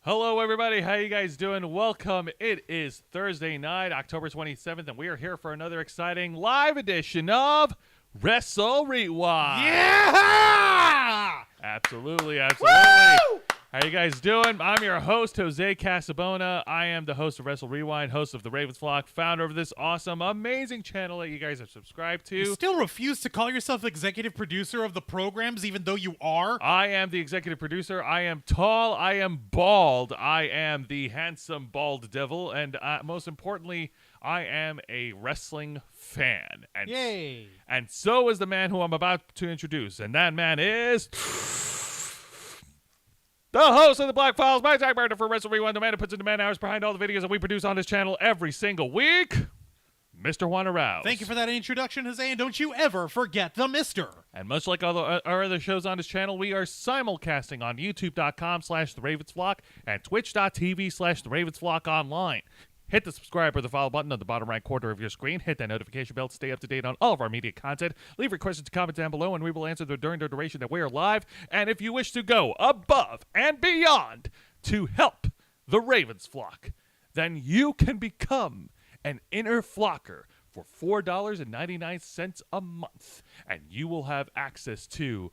Hello, everybody. How you guys doing? Welcome. It is Thursday night, October 27th, and we are here for another exciting live edition of Wrestle Rewind. Yeah! Absolutely. Woo! How you guys doing? I'm your host, Jose Casabona. I am the host of Wrestle Rewind, host of the Ravens Flock, founder of this awesome, amazing channel that you guys have subscribed to. You still refuse to call yourself executive producer of the programs, even though you are? I am the executive producer. I am tall. I am bald. I am the handsome bald devil. And most importantly, I am a wrestling fan. And Yay! And so is the man who I'm about to introduce. And that man is the host of the Black Files, my tag partner for Wrestle Rewind, the man who puts in the man hours behind all the videos that we produce on this channel every single week, Mr. Juan Arouse. Thank you for that introduction, Jose, and don't you ever forget the Mister. And much like all our other shows on this channel, we are simulcasting on youtube.com/theravensflock and twitch.tv/theravensflock online. Hit the subscribe or the follow button on the bottom right corner of your screen. Hit that notification bell to stay up to date on all of our media content. Leave your questions and comments down below, and we will answer them during the duration that we are live. And if you wish to go above and beyond to help the Ravens Flock, then you can become an inner flocker for $4.99 a month, and you will have access to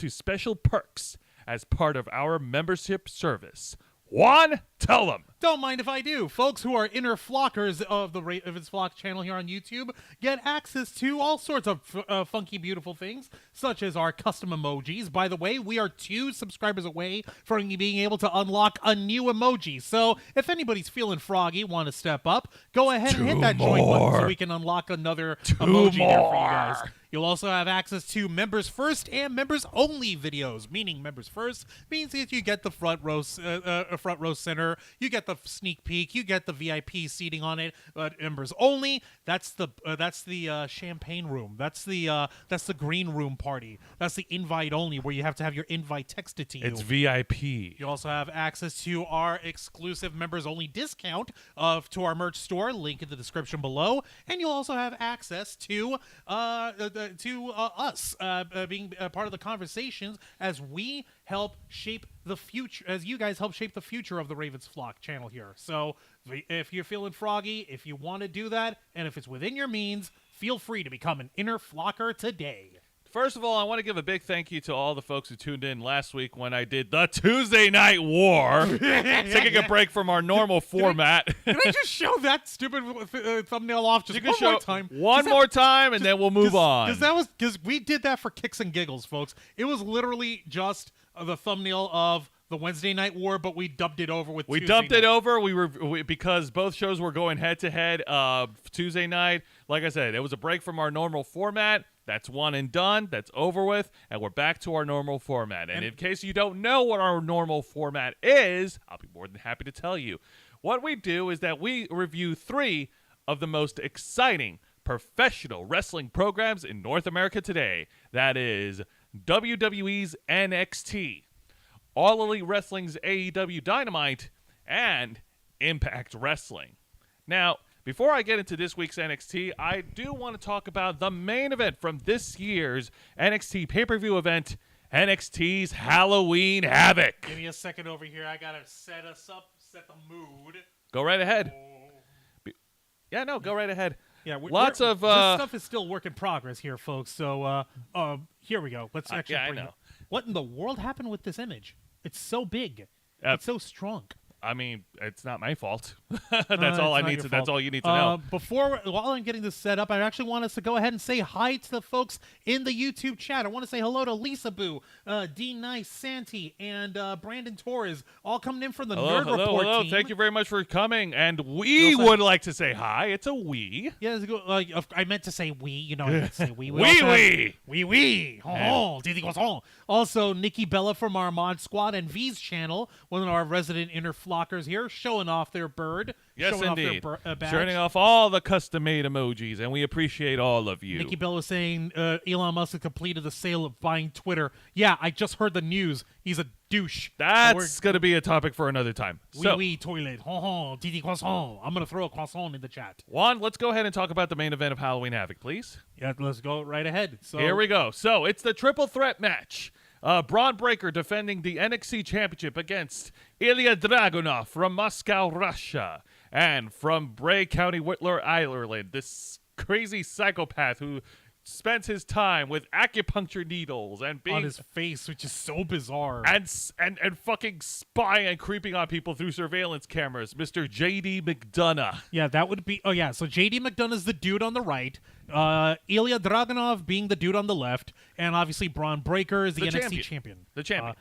special perks as part of our membership service. Juan, tell them. Don't mind if I do. Folks who are inner flockers of the Ravens Flock channel here on YouTube get access to all sorts of funky, beautiful things, such as our custom emojis. By the way, we are 2 subscribers away from being able to unlock a new emoji. So if anybody's feeling froggy, want to step up, go ahead and hit that join button so we can unlock another emoji there for you guys. You'll also have access to Members First and Members Only videos, meaning Members First means that you get the front row center, you get the sneak peek, you get the VIP seating on it. But Members Only, that's the champagne room, that's the green room party, that's the invite only where you have to have your invite texted to you. It's VIP. You also have access to our exclusive Members Only discount to our merch store, link in the description below, and you'll also have access to us being a part of the conversations as we help shape the future, as you guys help shape the future of the Ravens Flock channel here. So if you're feeling froggy, if you want to do that, and if it's within your means, feel free to become an inner flocker today. First of all, I want to give a big thank you to all the folks who tuned in last week when I did the Tuesday Night War, taking a break from our normal format. Can I just show that stupid thumbnail off just one more time? One more time, and then we'll move on. Because we did that for kicks and giggles, folks. It was literally just the thumbnail of the Wednesday Night War, but we dubbed it over with Tuesday dumped night. it over. because both shows were going head to head. Tuesday night, like I said, it was a break from our normal format. That's one and done. That's over with, and we're back to our normal format. And in case you don't know what our normal format is, I'll be more than happy to tell you. What we do is that we review 3 of the most exciting professional wrestling programs in North America today. That is WWE's NXT, All Elite Wrestling's AEW Dynamite, and Impact Wrestling. Now, before I get into this week's NXT, I do want to talk about the main event from this year's NXT pay-per-view event, NXT's Halloween Havoc. Give me a second over here. I got to set us up, set the mood. Go right ahead. Go right ahead. Yeah, this stuff is still work in progress here, folks. So here we go. Let's actually bring it. What in the world happened with this image? It's so big. It's so strong. I mean, it's not my fault. That's all I need to. That's all you need to know. While I'm getting this set up, I actually want us to go ahead and say hi to the folks in the YouTube chat. I want to say hello to Lisa Boo, D Nice, Santi, and Brandon Torres, all coming in from the Nerd Report team. Thank you very much for coming. And we would like to say hi. It's a we. Yeah, I meant to say we. You know, I meant to say we. We. Also, Nikki Bella from our Mod Squad and V's channel, one of our resident inner flockers here, showing off their bird. Yes, showing indeed. Off their badge. Showing off all the custom-made emojis, and we appreciate all of you. Nikki Bella was saying Elon Musk has completed the sale of buying Twitter. Yeah, I just heard the news. He's a douche. That's going to be a topic for another time. Toilet. Didi croissant. I'm going to throw a croissant in the chat. Juan, let's go ahead and talk about the main event of Halloween Havoc, please. Yeah, let's go right ahead. So here we go. So it's the triple threat match Braun Breaker defending the NXT Championship against Ilya Dragunov from Moscow, Russia. And from Bray County, Whitler, Ireland, this crazy psychopath who spends his time with acupuncture needles and being on his face, which is so bizarre. and fucking spying and creeping on people through surveillance cameras, Mr. JD McDonough. Yeah, that would be. Oh yeah, so JD McDonough's the dude on the right. Ilya Dragunov being the dude on the left, and obviously Braun Breaker is the NXT champion. The champion.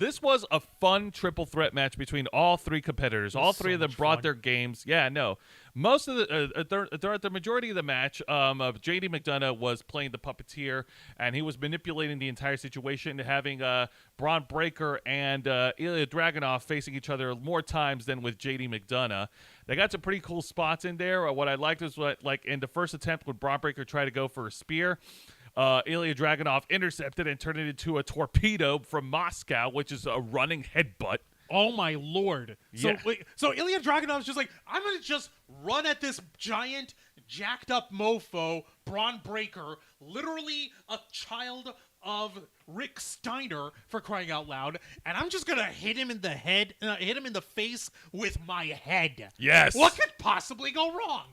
This was a fun triple threat match between all three competitors. All three of them brought their games. Yeah, no. Most of the majority of the match, JD McDonough was playing the puppeteer, and he was manipulating the entire situation, having Braun Breaker and Ilya Dragunov facing each other more times than with JD McDonough. They got some pretty cool spots in there. What I liked was like in the first attempt when Braun Breaker tried to go for a spear, Ilya Dragunov intercepted and turned it into a torpedo from Moscow, which is a running headbutt. Oh my lord! So Yeah. so Ilya Dragunov's just like, I'm gonna just run at this giant, jacked up mofo, Braun Breaker, literally a child of Rick Steiner, for crying out loud, and I'm just gonna hit him in the head, hit him in the face with my head. Yes. What could possibly go wrong?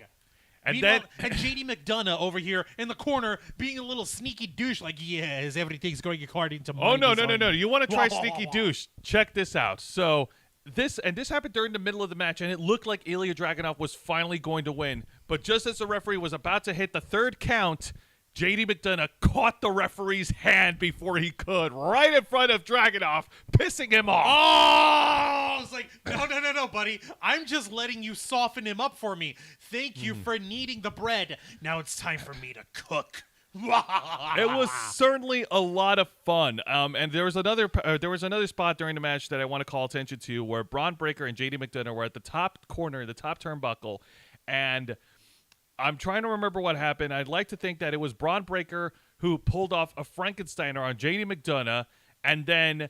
And Meanwhile, then and JD McDonough over here in the corner being a little sneaky douche, like, yes, everything's going according to my Oh, no. design. You want to try Blah, blah, sneaky blah, blah. douche? Check this out. So this happened during the middle of the match, and it looked like Ilya Dragunov was finally going to win. But just as the referee was about to hit the third count, JD McDonough caught the referee's hand before he could, right in front of Dragunov, pissing him off. Oh, I was like, no, buddy. I'm just letting you soften him up for me. Thank you for kneading the bread. Now it's time for me to cook. It was certainly a lot of fun. And there was another spot during the match that I want to call attention to where Braun Breaker and JD McDonough were at the top corner, the top turnbuckle, and I'm trying to remember what happened. I'd like to think that it was Braun Breaker who pulled off a Frankensteiner on JD McDonough, and then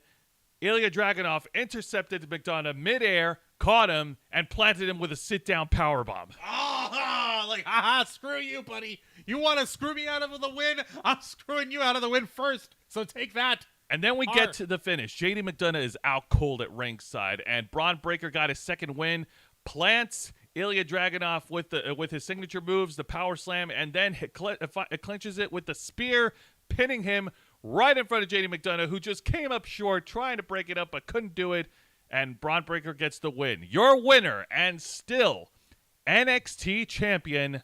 Ilya Dragunov intercepted McDonough midair, caught him, and planted him with a sit-down powerbomb. Like, haha, screw you, buddy. You want to screw me out of the win? I'm screwing you out of the win first, so take that. And then we get to the finish. JD McDonough is out cold at ringside, and Braun Breaker got his second win, plants Ilya Dragunov with his signature moves, the power slam, and then clinches it with the spear, pinning him right in front of JD McDonough, who just came up short, trying to break it up, but couldn't do it, and Braun Breaker gets the win. Your winner, and still NXT champion,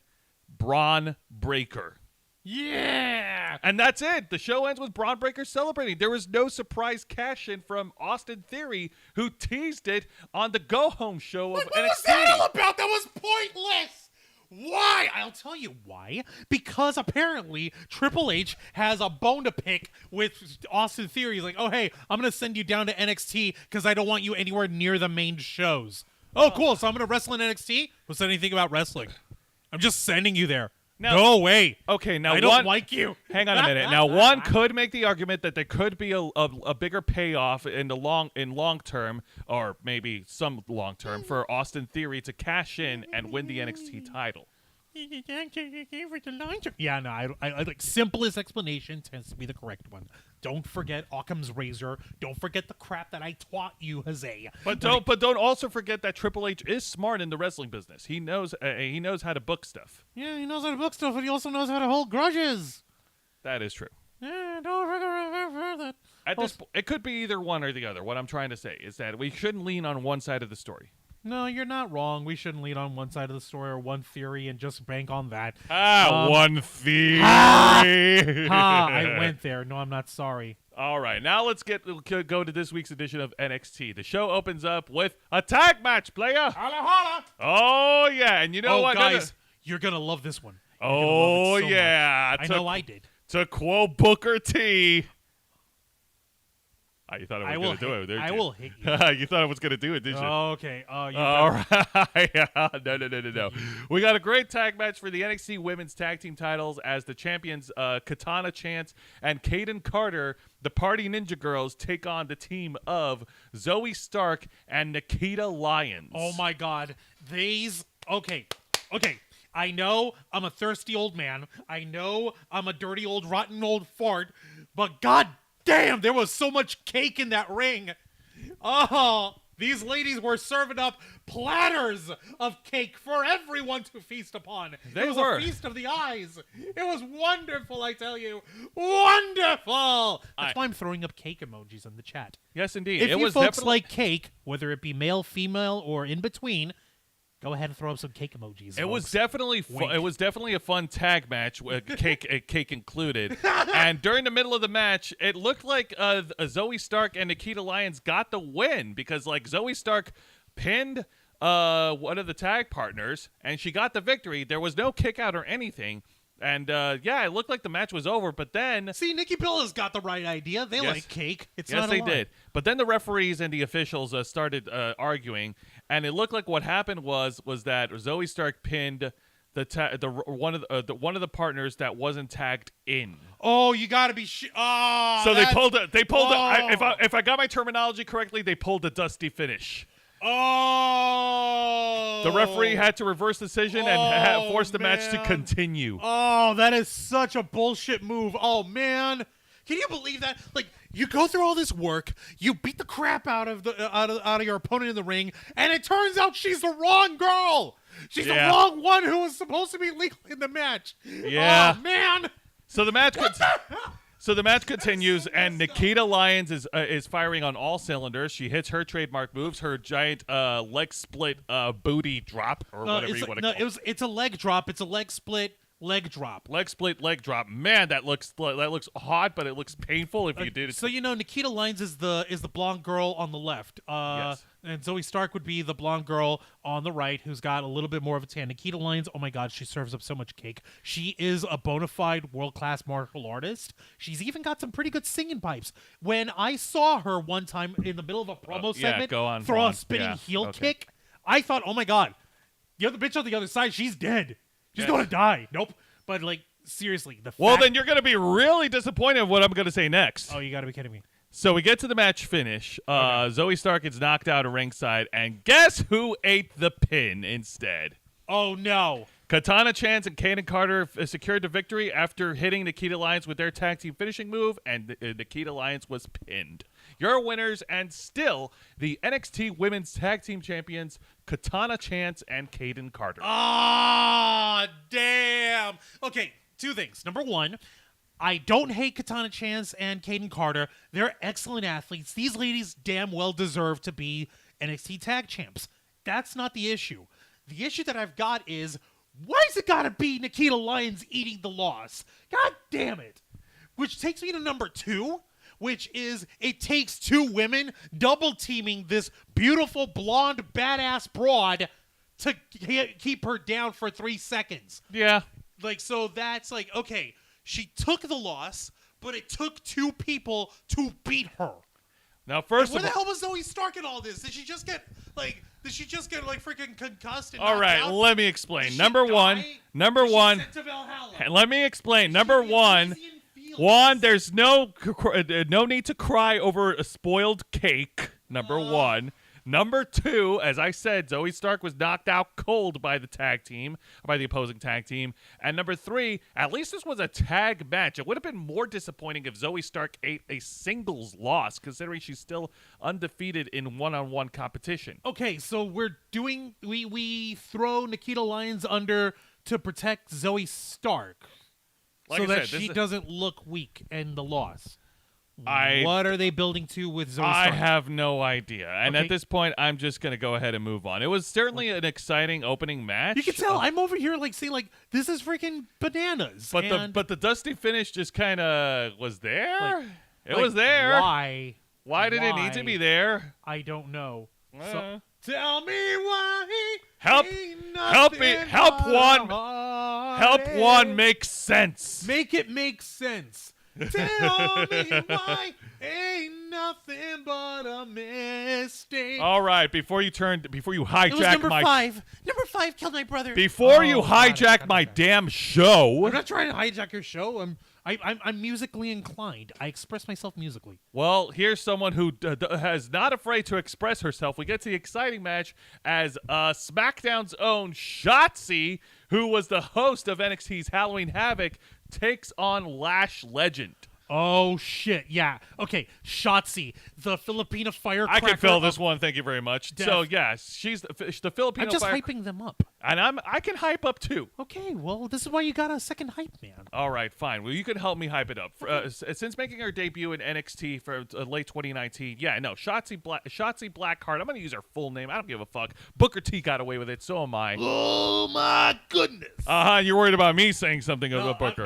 Braun Breaker. Yeah. And that's it. The show ends with Braun Breaker celebrating. There was no surprise cash-in from Austin Theory, who teased it on the go-home show of NXT. What was that all about? That was pointless. Why? I'll tell you why. Because apparently Triple H has a bone to pick with Austin Theory. He's like, oh, hey, I'm going to send you down to NXT because I don't want you anywhere near the main shows. Oh, cool. So I'm going to wrestle in NXT? Who said anything about wrestling? I'm just sending you there. Now, go away. Okay, now I don't like you. Hang on a minute. Now, one could make the argument that there could be a bigger payoff in long term, or maybe some long term, for Austin Theory to cash in and win the NXT title. Yeah, no, I like simplest explanation tends to be the correct one. Don't forget Occam's razor. Don't forget the crap that I taught you, Jose. But don't also forget that Triple H is smart in the wrestling business. He knows how to book stuff. Yeah, he knows how to book stuff, but he also knows how to hold grudges. That is true. Yeah, don't forget that. It could be either one or the other. What I'm trying to say is that we shouldn't lean on one side of the story. No, you're not wrong. We shouldn't lean on one side of the story or one theory and just bank on that. One theory. I went there. No, I'm not sorry. All right, now let's go to this week's edition of NXT. The show opens up with a tag match, player. Holla, holla. Oh, yeah, and you know what? Guys, you're going to love this one. Oh, yeah. I know I did. To quote Booker T. You thought I was going to do it, didn't you? I will hit you. You thought I was going to do it, didn't you? Okay. All right. No. We got a great tag match for the NXT Women's Tag Team titles as the champions Katana Chance and Kaden Carter, the Party Ninja Girls, take on the team of Zoe Stark and Nikita Lyons. Oh, my God. Okay. I know I'm a thirsty old man. I know I'm a dirty old rotten old fart. But God Damn, there was so much cake in that ring. Oh, these ladies were serving up platters of cake for everyone to feast upon. They it was were. a feast of the eyes. It was wonderful, I tell you. Wonderful. That's why I'm throwing up cake emojis in the chat. Yes, indeed. If it you was folks definitely like cake, whether it be male, female, or in between, go ahead and throw up some cake emojis. It was folks. definitely it was definitely a fun tag match, with cake included. And during the middle of the match, it looked like Zoe Stark and Nikita Lyons got the win because like Zoe Stark pinned one of the tag partners and she got the victory. There was no kick out or anything. And yeah, it looked like the match was over, but then See, Nikki Bella's got the right idea. They Yes. like cake. It's yes, not a they lie. did. But then the referees and the officials started arguing, and it looked like what happened was that Zoe Stark pinned one of the partners that wasn't tagged in. Oh, you got to be So they pulled Oh. if I got my terminology correctly, they pulled the dusty finish. Oh. The referee had to reverse the decision and force the match to man. continue. Oh, that is such a bullshit move. Oh, man. Can you believe that? Like, you go through all this work, you beat the crap out of your opponent in the ring, and it turns out she's the wrong girl. She's the wrong one who was supposed to be legal in the match. Yeah. Oh, man. So the match continues, so and messed up. Nikita Lyons is firing on all cylinders. She hits her trademark moves, her giant leg split booty drop, or whatever you want to call it. It's a leg drop. It's a leg split leg drop. Leg split, leg drop. Man, that looks hot, but it looks painful if you did it. So Nikita Lyons is the blonde girl on the left. Yes. And Zoe Stark would be the blonde girl on the right, who's got a little bit more of a tan. Nikita Lyons, oh my God, she serves up so much cake. She is a bona fide world-class martial artist. She's even got some pretty good singing pipes. When I saw her one time in the middle of a promo segment throw a spinning heel kick, I thought, oh my God, the other bitch on the other side, she's dead. She's going to die. Nope. But like, seriously, then you're going to be really disappointed in what I'm going to say next. Oh, you got to be kidding me. So we get to the match finish. Zoe Stark gets knocked out at ringside, and guess who ate the pin instead? Oh, no. Katana Chance and Kaden Carter secured the victory after hitting Nikita Lyons with their tag team finishing move, and Nikita Lyons was pinned. Your winners, and still the NXT Women's Tag Team Champions, Katana Chance and Kaden Carter. Ah, damn. Okay, two things. Number one, I don't hate Katana Chance and Kaden Carter. They're excellent athletes. These ladies damn well deserve to be NXT Tag Champs. That's not the issue. The issue that I've got is, why's it gotta be Nikita Lyons eating the loss? God damn it. Which takes me to number two, which is it takes two women double teaming this beautiful blonde badass broad to keep her down for 3 seconds. Yeah. Like, so that's like, okay, she took the loss, but it took two people to beat her. Now, first Where of the all, hell was Zoe Stark in all this? Did she just get freaking concussed and all knocked right, out? let me Did explain. she Number die? one, Was she sent to Valhalla? let me explain. Did Number she be one, Elysian Fields? One, there's no need to cry over a spoiled cake. Number one. Number two, as I said, Zoe Stark was knocked out cold by the opposing tag team. And number three, at least this was a tag match. It would have been more disappointing if Zoe Stark ate a singles loss, considering she's still undefeated in one-on-one competition. Okay, so we throw Nikita Lyons under to protect Zoe Stark, Like so I that said, she this- doesn't look weak in the loss. I What are they building to with Zoe Stark? I have no idea. And Okay. at this point, I'm just going to go ahead and move on. It was certainly an exciting opening match. You can tell I'm over here like saying like this is freaking bananas. But and, the dusty finish just kind of was there. Like- it like, was there. Why? Why did it need to be there? I don't know. Uh. So, tell me why. Help- ain't help me- nothing help but one- a Help heartache. one make sense. Make it make sense. Tell me why ain't nothing but a mistake. All right, before you hijack it was number my 5. Number 5 killed my brother. before you Oh, God, hijack God, my God. damn show. I'm not trying to hijack your show. I'm musically inclined. I express myself musically. Well, here's someone who is not afraid to express herself. We get to the exciting match as SmackDown's own Shotzi, who was the host of NXT's Halloween Havoc, takes on Lash Legend. Oh shit! Yeah. Okay. Shotzi, the Filipina firecracker. I can fill this one. Thank you very much. Death. So yeah, she's the Filipino. I'm just hyping them up. and I can hype up too. Okay. Well, this is why you got a second hype man. All right, fine. Well, you can help me hype it up. Since making her debut in NXT for late 2019, yeah, no, Shotzi Blackheart. I'm gonna use her full name. I don't give a fuck. Booker T got away with it, so am I. Oh my goodness. You're worried about me saying something about Booker.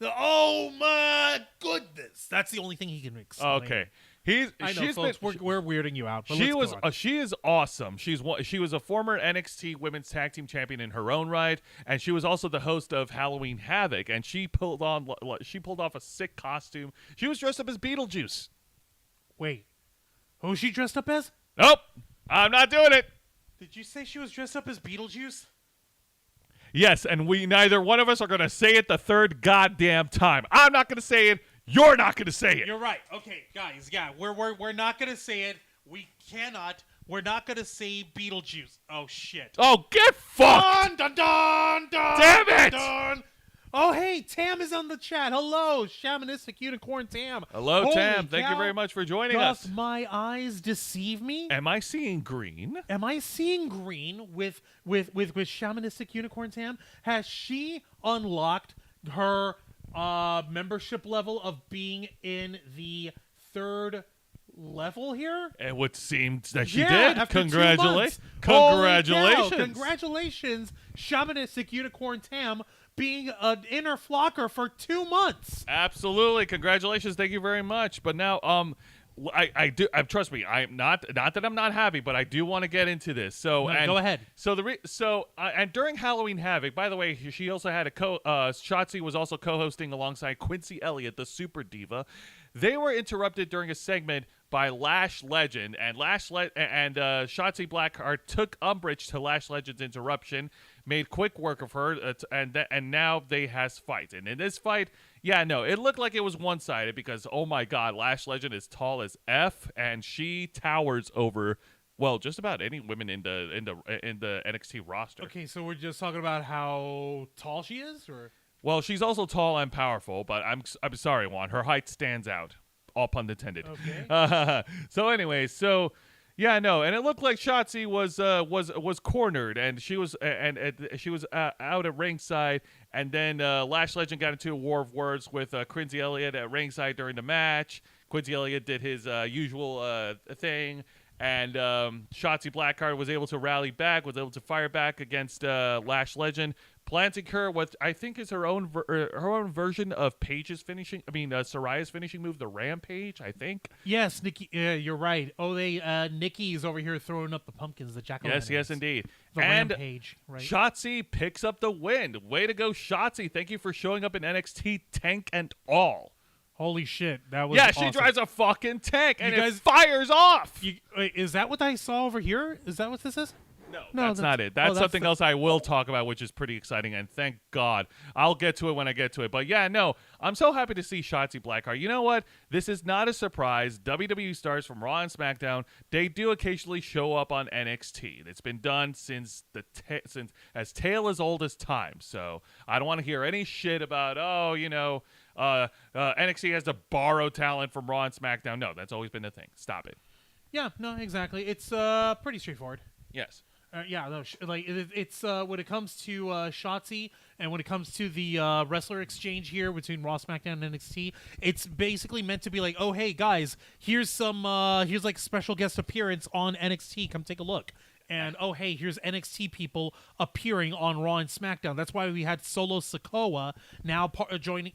Oh my goodness. That's the only thing he can explain. Okay. I know, folks. We're weirding you out. But she is awesome. She was a former NXT Women's Tag Team Champion in her own right, and she was also the host of Halloween Havoc. And she pulled off a sick costume. She was dressed up as Beetlejuice. Wait, who was she dressed up as? Nope, I'm not doing it. Did you say she was dressed up as Beetlejuice? Yes, and neither one of us are gonna say it the third goddamn time. I'm not gonna say it. You're not going to say it. You're right. Okay, guys, yeah, we're not going to say it. We cannot. We're not going to say Beetlejuice. Oh, shit. Oh, get fucked. Dun, dun, dun, Damn it. Dun. Oh, hey, Tam is on the chat. Hello, Shamanistic Unicorn Tam. Hello, Holy Tam. Thank cow. you very much for joining us. Doth my eyes deceive me? Am I seeing green? Am I seeing green with Shamanistic Unicorn Tam? Has she unlocked her membership level of being in the third level here? It would seem that she yeah, did. After Congratulations. 2 months. Congratulations. Congratulations, Shamanistic Unicorn Tam, being an inner flocker for 2 months. Absolutely. Congratulations. Thank you very much. But now, I do. Trust me. I'm not that I'm not happy, but I do want to get into this. So go ahead. So and during Halloween Havoc, by the way, she also had Shotzi was also co-hosting alongside Quincy Elliott, the Super Diva. They were interrupted during a segment by Lash Legend, and Shotzi Blackheart took umbrage to Lash Legend's interruption, made quick work of her, and now they has fight. And in this fight, yeah, no, it looked like it was one-sided because, oh my God, Lash Legend is tall as F, and she towers over, well, just about any women in the NXT roster. Okay, so we're just talking about how tall she is, or? Well, she's also tall and powerful, but I'm sorry, Juan, her height stands out. All pun intended. Okay. So anyway, yeah, no, and it looked like Shotzi was cornered, and she was out at ringside, and then Lash Legend got into a war of words with Quincy Elliott at ringside during the match. Quincy Elliott did his usual thing, and Shotzi Blackheart was able to rally back, was able to fire back against Lash Legend, planting her what I think is her own version of Paige's finishing. I mean, Soraya's finishing move, the Rampage. I think. Yes, Nikki. You're right. Oh, Nikki's over here throwing up the pumpkins. The jack-o'-lanterns. Yes, indeed. The Rampage. Right. Shotzi picks up the win. Way to go, Shotzi! Thank you for showing up in NXT, tank and all. Holy shit, that was awesome. She drives a fucking tank and it fires off. Wait, is that what I saw over here? Is that what this is? No, that's not it. That's something else I will talk about, which is pretty exciting, and thank God. I'll get to it when I get to it. But yeah, no, I'm so happy to see Shotzi Blackheart. You know what? This is not a surprise. WWE stars from Raw and SmackDown, they do occasionally show up on NXT. It's been done since since as tale as old as time. So I don't want to hear any shit about, NXT has to borrow talent from Raw and SmackDown. No, that's always been the thing. Stop it. Yeah, no, exactly. It's pretty straightforward. Yes. It's when it comes to Shotzi and when it comes to the wrestler exchange here between Raw, SmackDown, and NXT, it's basically meant to be like, oh, hey, guys, here's like special guest appearance on NXT. Come take a look. And, oh, hey, here's NXT people appearing on Raw and SmackDown. That's why we had Solo Sikoa now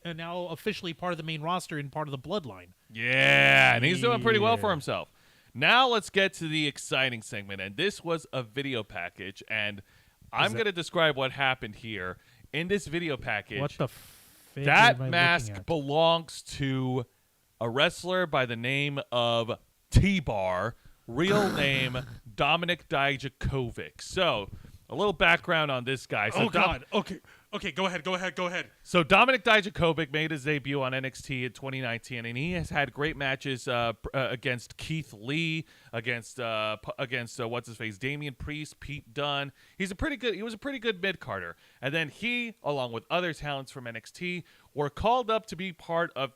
now officially part of the main roster and part of the Bloodline. Yeah, and he's doing pretty well for himself. Now let's get to the exciting segment, and this was a video package, and I'm going to describe what happened here. In this video package, what the that mask belongs to a wrestler by the name of T-Bar, real name Dominic Dijakovic. So, a little background on this guy. So God. Okay, go ahead. So Dominic Dijakovic made his debut on NXT in 2019, and he has had great matches against Keith Lee, against what's his face, Damian Priest, Pete Dunne. He was a pretty good mid-carder. And then he, along with other talents from NXT, were called up to be part of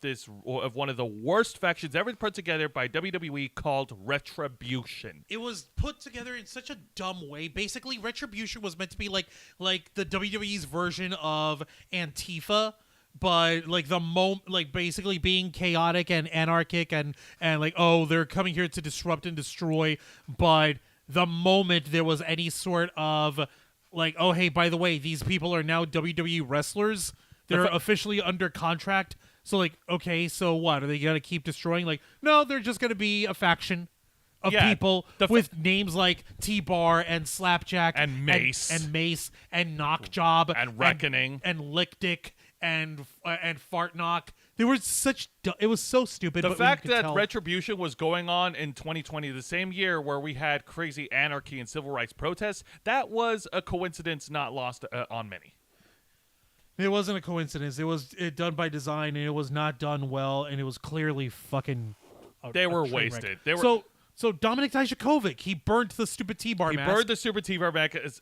one of the worst factions ever put together by WWE called Retribution. It was put together in such a dumb way. Basically, Retribution was meant to be like the WWE's version of Antifa, but like basically being chaotic and anarchic and like, oh, they're coming here to disrupt and destroy. But the moment there was any sort of like, oh, hey, by the way, these people are now WWE wrestlers. They're officially under contract. So, like, okay, so what? Are they going to keep destroying? Like, no, they're just going to be a faction of people with names like T-Bar and Slapjack and Mace and Knockjob and Reckoning and Lick Dick and Fart Knock. It was so stupid. The fact that Retribution was going on in 2020, the same year where we had crazy anarchy and civil rights protests, that was a coincidence not lost on many. It wasn't a coincidence. It was done by design, and it was not done well, and it was clearly fucking. They were wasted. So Dominic Dijakovic, he burnt the stupid T-bar mask. He burned the stupid T-bar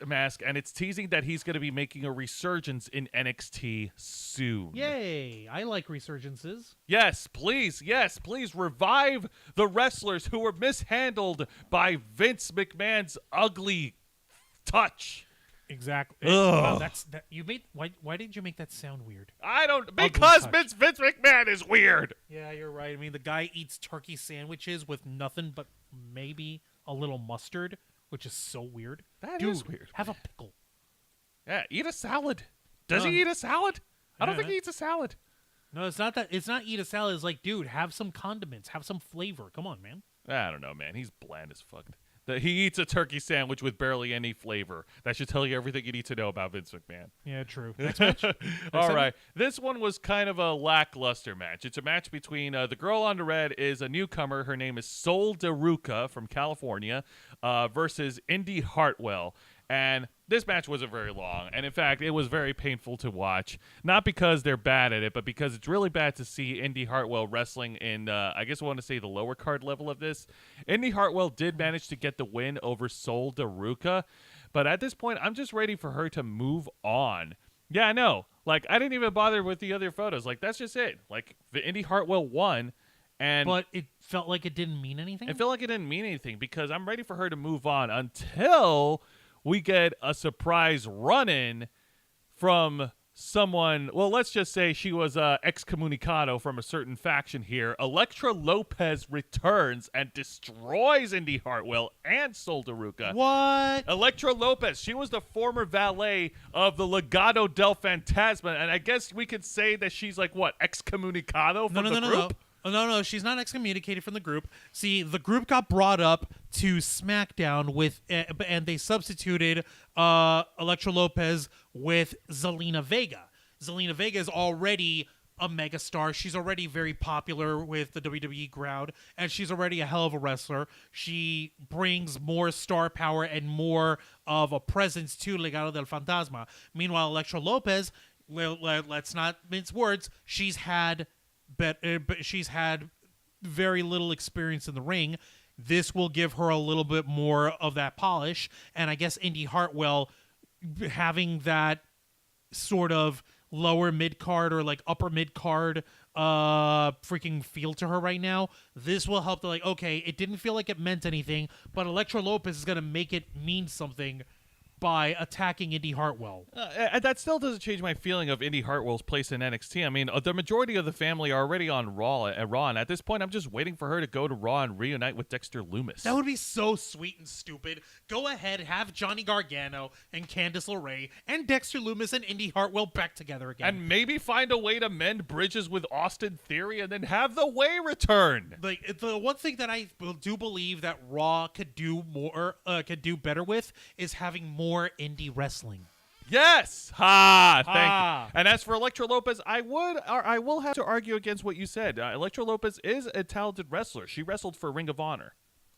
mask, and it's teasing that he's going to be making a resurgence in NXT soon. Yay! I like resurgences. Yes, please revive the wrestlers who were mishandled by Vince McMahon's ugly touch. Exactly. Wow, you made. Why did you make that sound weird? Because Vince McMahon is weird. Yeah, you're right. I mean, the guy eats turkey sandwiches with nothing but maybe a little mustard, which is so weird. That is weird. Have a pickle. Yeah, eat a salad. Does he eat a salad? I don't think he eats a salad. No, it's not that. It's not eat a salad. It's like, dude, have some condiments, have some flavor. Come on, man. I don't know, man. He's bland as fuck. He eats a turkey sandwich with barely any flavor. That should tell you everything you need to know about Vince McMahon. Yeah, true. Next match? All right. This one was kind of a lackluster match. It's a match between the girl on the red is a newcomer. Her name is Sol DeRuca from California versus Indy Hartwell. And this match wasn't very long. And, in fact, it was very painful to watch. Not because they're bad at it, but because it's really bad to see Indy Hartwell wrestling in, I guess I want to say, the lower card level of this. Indy Hartwell did manage to get the win over Sol DeRuca. But at this point, I'm just ready for her to move on. Yeah, I know. Like, I didn't even bother with the other photos. Like, that's just it. Like, the Indy Hartwell won. But it felt like it didn't mean anything? It felt like it didn't mean anything because I'm ready for her to move on until we get a surprise run-in from someone. Well, let's just say she was excommunicado from a certain faction here. Elektra Lopez returns and destroys Indy Hartwell and Sol DeRuca. What? Elektra Lopez, she was the former valet of the Legado del Fantasma, and I guess we could say that she's like, what, excommunicado from the group? No, she's not excommunicated from the group. See, the group got brought up to SmackDown and they substituted Elektra Lopez with Zelina Vega. Zelina Vega is already a megastar. She's already very popular with the WWE crowd, and she's already a hell of a wrestler. She brings more star power and more of a presence to Legado del Fantasma. Meanwhile, Elektra Lopez, let's not mince words, she's had very little experience in the ring. This will give her a little bit more of that polish, and I guess Indy Hartwell having that sort of lower mid-card or like upper mid-card freaking feel to her right now, this will help to like, okay, it didn't feel like it meant anything, but Elektra Lopez is going to make it mean something by attacking Indy Hartwell. That still doesn't change my feeling of Indy Hartwell's place in NXT. I mean, the majority of the family are already on Raw, and at this point, I'm just waiting for her to go to Raw and reunite with Dexter Lumis. That would be so sweet and stupid. Go ahead, have Johnny Gargano and Candice LeRae and Dexter Lumis and Indy Hartwell back together again. And maybe find a way to mend bridges with Austin Theory and then have the Way return. Like, the one thing that I do believe that Raw could do better with is having more indie wrestling. Yes! Thank you. And as for Elektra Lopez, I will have to argue against what you said. Elektra Lopez is a talented wrestler. She wrestled for Ring of Honor.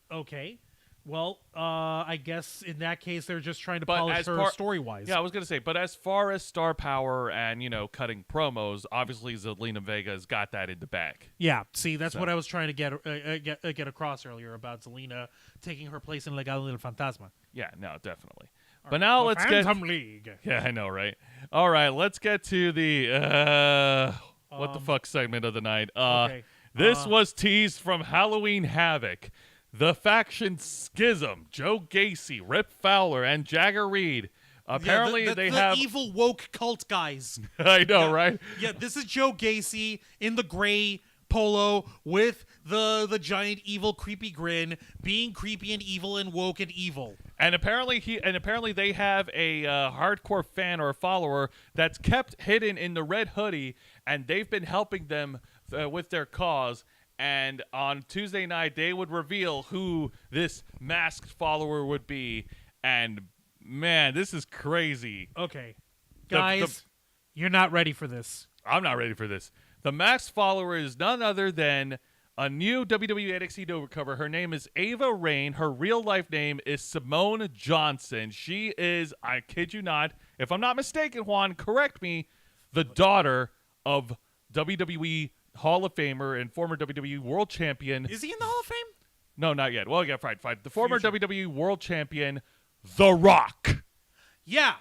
Okay. Well, I guess in that case, they're just trying to polish her story-wise. Yeah, I was going to say, but as far as star power and, cutting promos, obviously Zelina Vega's got that in the bag. Yeah, see, that's what I was trying to get across earlier about Zelina taking her place in Legado del Fantasma. Yeah, no, definitely. But now The let's Phantom League. Yeah, I know, right? All right, let's get to the what the fuck segment of the night. Okay. This was teased from Halloween Havoc. The faction Schism, Joe Gacy, Rip Fowler, and Jagger Reed. Apparently, they have evil woke cult guys. I know, right? Yeah, this is Joe Gacy in the gray polo with the giant evil creepy grin, being creepy and evil and woke and evil. And apparently they have a hardcore fan or a follower that's kept hidden in the red hoodie, and they've been helping them with their cause. And on Tuesday night, they would reveal who this masked follower would be. And man, this is crazy. Okay, guys, you're not ready for this. I'm not ready for this. The masked follower is none other than a new WWE NXT newcomer. Her name is Ava Rain. Her real life name is Simone Johnson. She is, I kid you not, if I'm not mistaken, Juan, correct me, the daughter of WWE Hall of Famer and former WWE World Champion. Is he in the Hall of Fame? No, not yet. Well, yeah, fine. The former WWE World Champion, The Rock. Yeah.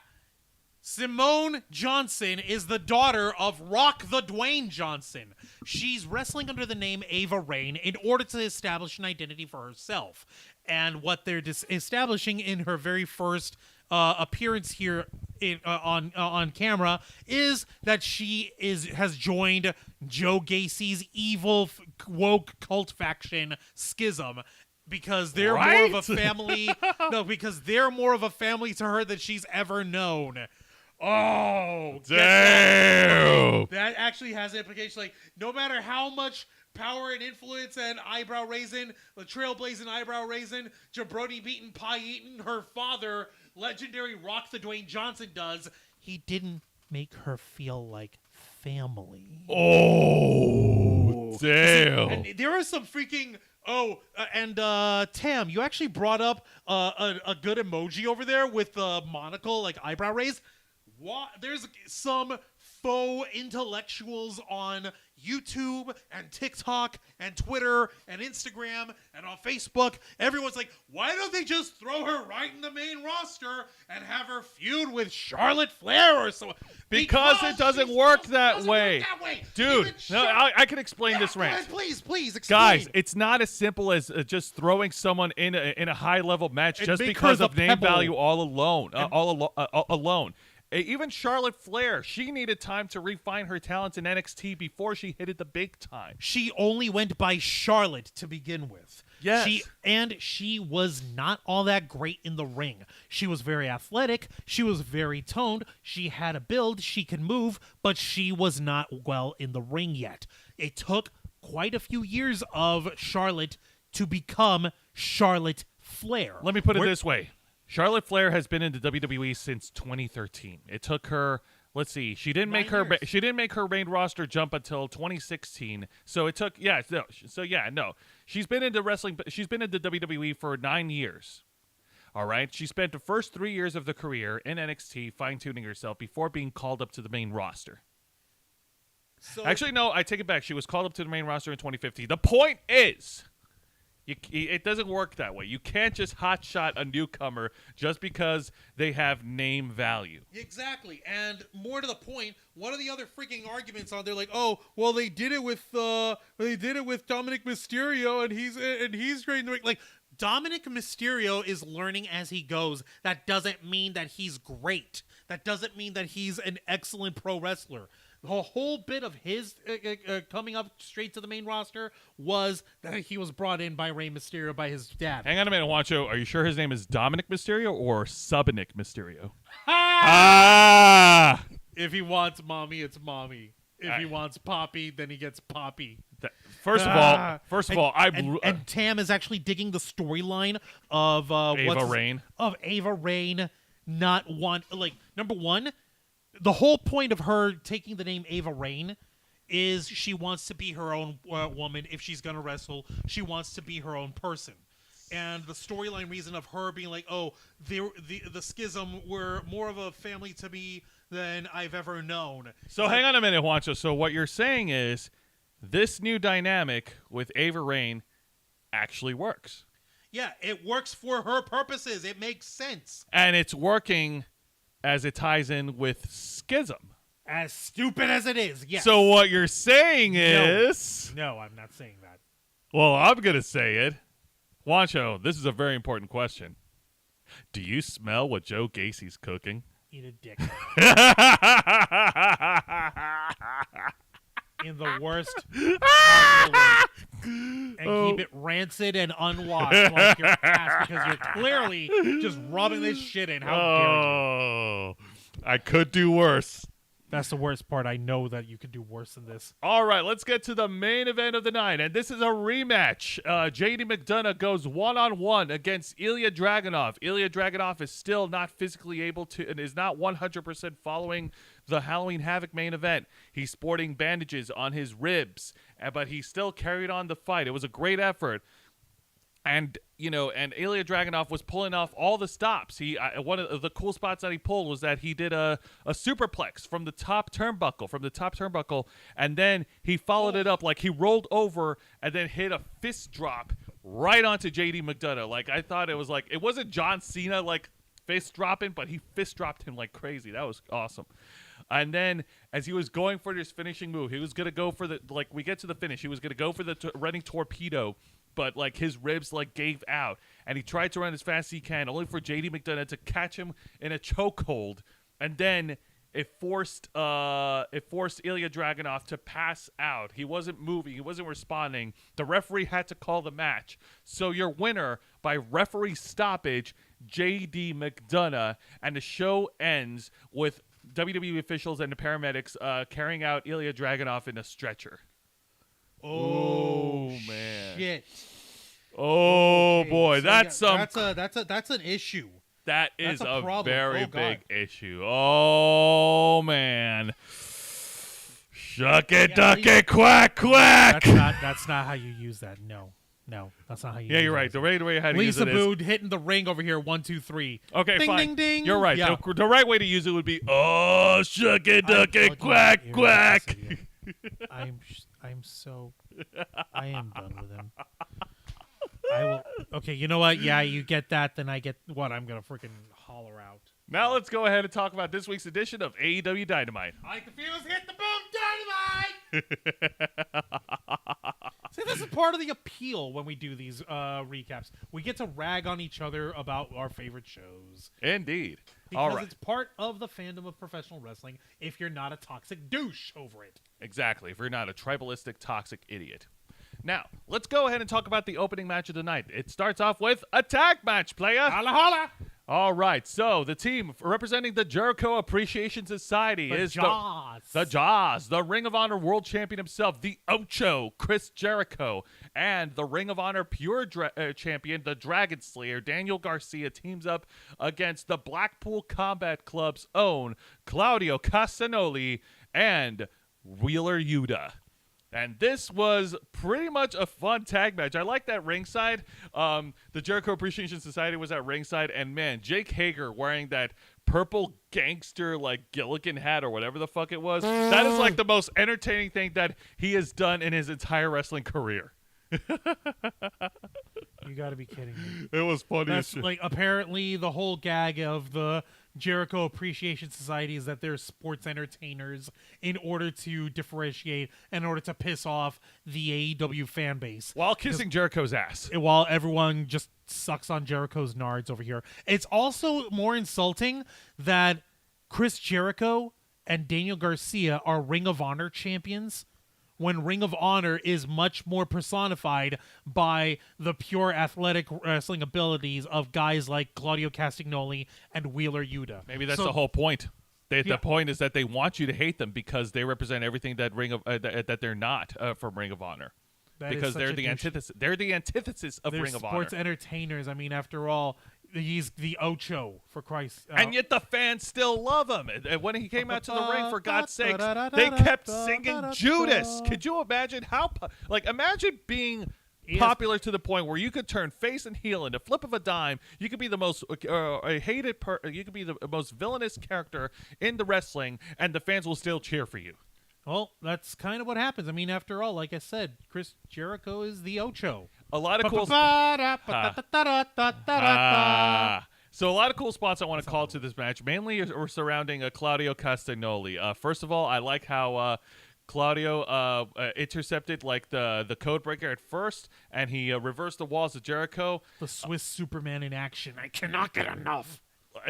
Simone Johnson is the daughter of Rock the Dwayne Johnson. She's wrestling under the name Ava Rain in order to establish an identity for herself. And what they're establishing in her very first appearance here on camera is that she has joined Joe Gacy's evil woke cult faction Schism. Because they're more of a family. No, because they're more of a family to her than she's ever known. Oh, damn! That actually has implications. Like, no matter how much power and influence and eyebrow raising, the trailblazing eyebrow raising, jabroni beating, pie eating, her father, legendary Rock the Dwayne Johnson does, he didn't make her feel like family. Oh, damn! And there are some freaking. Tam, you actually brought up a good emoji over there with the monocle, like eyebrow raise. There's some faux intellectuals on YouTube and TikTok and Twitter and Instagram and on Facebook. Everyone's like, why don't they just throw her right in the main roster and have her feud with Charlotte Flair or so? Because it doesn't work that way. Dude, no, I can explain this rant. Please explain. Guys, it's not as simple as just throwing someone in a high-level match just because of name value all alone. Even Charlotte Flair, she needed time to refine her talents in NXT before she hit it the big time. She only went by Charlotte to begin with. Yes. She was not all that great in the ring. She was very athletic. She was very toned. She had a build. She could move, but she was not well in the ring yet. It took quite a few years of Charlotte to become Charlotte Flair. Let me put it this way. Charlotte Flair has been in the WWE since 2013. It took her, let's see, she didn't make her main roster jump until 2016. So it took She's been into wrestling, she's been into WWE for 9 years. All right? She spent the first 3 years of the career in NXT fine-tuning herself before being called up to the main roster. Actually, no, I take it back. She was called up to the main roster in 2015. The point is, it doesn't work that way. You can't just hotshot a newcomer just because they have name value. Exactly. And more to the point, what are the other freaking arguments on there? Like, oh, well, they did it with Dominic Mysterio, and he's great in the ring. Like, Dominic Mysterio is learning as he goes. That doesn't mean that he's great. That doesn't mean that he's an excellent pro wrestler. The whole bit of his coming up straight to the main roster was that he was brought in by Rey Mysterio, by his dad. Hang on a minute, Juancho. Are you sure his name is Dominic Mysterio or Subinic Mysterio? If he wants mommy, it's mommy. If he wants Poppy, then he gets Poppy. First of all, and Tam is actually digging the storyline of Ava Rain. Not one, like, number one, the whole point of her taking the name Ava Rain is she wants to be her own woman. If she's going to wrestle, she wants to be her own person. And the storyline reason of her being like, oh, the Schism were more of a family to me than I've ever known. So hang on a minute, Juancho. So what you're saying is this new dynamic with Ava Rain actually works. Yeah, it works for her purposes. It makes sense. And it's working as it ties in with Schism. As stupid as it is, yes. So what you're saying is... No, I'm not saying that. Well, I'm going to say it. Wancho, this is a very important question. Do you smell what Joe Gacy's cooking? Eat a dick. In the worst possible way. And keep it rancid and unwashed like your ass because you're clearly just rubbing this shit in. How dare you? I could do worse. That's the worst part. I know that you could do worse than this. All right, let's get to the main event of the night, and this is a rematch. JD McDonough goes one-on-one against Ilya Dragunov. Ilya Dragunov is still not physically able to and is not 100% following the Halloween Havoc main event. He's sporting bandages on his ribs, but he still carried on the fight. It was a great effort. And, and Ilya Dragunov was pulling off all the stops. One of the cool spots that he pulled was that he did a superplex from the top turnbuckle, and then he followed it up. Like, he rolled over and then hit a fist drop right onto JD McDonough. Like, I thought it was like, it wasn't John Cena, like, fist dropping, but he fist dropped him like crazy. That was awesome. And then as he was going for his finishing move, he was going to go for we get to the finish. He was going to go for the running torpedo, but like his ribs like gave out, and he tried to run as fast as he can, only for JD McDonough to catch him in a chokehold, and then it forced Ilya Dragunov to pass out. He wasn't moving, he wasn't responding. The referee had to call the match. So your winner by referee stoppage, JD McDonough, and the show ends with WWE officials and the paramedics carrying out Ilya Dragunov in a stretcher. Oh man! Shit! Oh okay. boy, So that's an issue. That is a problem. very big issue. Oh man! Shuck it, duck it, quack, quack. That's not how you use that. No, that's not how you. Yeah, you're right. The way how to use Lisa it is Boone hitting the ring over here. 1, 2, 3. Okay, ding, fine. Ding, ding. You're right. Yeah. The right way to use it would be shuck it, duck it, quack, quack. I am done with him. I will. Okay, you know what? Yeah, you get that, then I get what I'm gonna freaking holler out. Now let's go ahead and talk about this week's edition of AEW Dynamite. I confuse. Hit the boom, Dynamite. See, this is part of the appeal when we do these recaps. We get to rag on each other about our favorite shows. Indeed. Because All right. it's part of the fandom of professional wrestling if you're not a toxic douche over it. Exactly, if you're not a tribalistic, toxic idiot. Now, let's go ahead and talk about the opening match of the night. It starts off with a tag match, playa. Holla, holla. All right, so the team representing the Jericho Appreciation Society is the Jaws, the Ring of Honor World Champion himself, the Ocho, Chris Jericho, and the Ring of Honor Pure Champion, the Dragon Slayer, Daniel Garcia, teams up against the Blackpool Combat Club's own Claudio Castagnoli and Wheeler Yuta. And this was pretty much a fun tag match. I like that ringside. The Jericho Appreciation Society was at ringside, and man, Jake Hager wearing that purple gangster like Gilligan hat or whatever the fuck it was. That is like the most entertaining thing that he has done in his entire wrestling career. You got to be kidding me. It was funny. That's like apparently the whole gag of the Jericho Appreciation Society is that they're sports entertainers in order to differentiate, in order to piss off the AEW fan base. While kissing Jericho's ass. While everyone just sucks on Jericho's nards over here. It's also more insulting that Chris Jericho and Daniel Garcia are Ring of Honor champions when Ring of Honor is much more personified by the pure athletic wrestling abilities of guys like Claudio Castagnoli and Wheeler Yuta. Maybe that's the whole point. The point is that they want you to hate them because they represent everything that that they're not from Ring of Honor. Because they're the antithesis. They're the antithesis of Ring of Honor. Sports entertainers. I mean, after all, he's the Ocho, for Christ. And yet the fans still love him. And when he came out to the ring, for God's sakes, they kept singing Judas. Could you imagine imagine being popular to the point where you could turn face and heel in a flip of a dime. You could be the most hated. You could be the most villainous character in the wrestling, and the fans will still cheer for you. Well, that's kind of what happens. I mean, after all, like I said, Chris Jericho is the Ocho. A lot of cool. So a lot of cool spots I want to call to this match, mainly are surrounding Claudio Castagnoli. First of all, I like how Claudio intercepted like the code breaker at first, and he reversed the walls of Jericho. The Swiss Superman in action. I cannot get enough.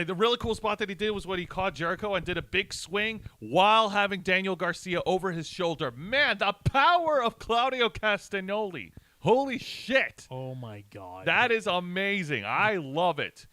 The really cool spot that he did was when he caught Jericho and did a big swing while having Daniel Garcia over his shoulder. Man, the power of Claudio Castagnoli. Holy shit. Oh, my God. That is amazing. I love it.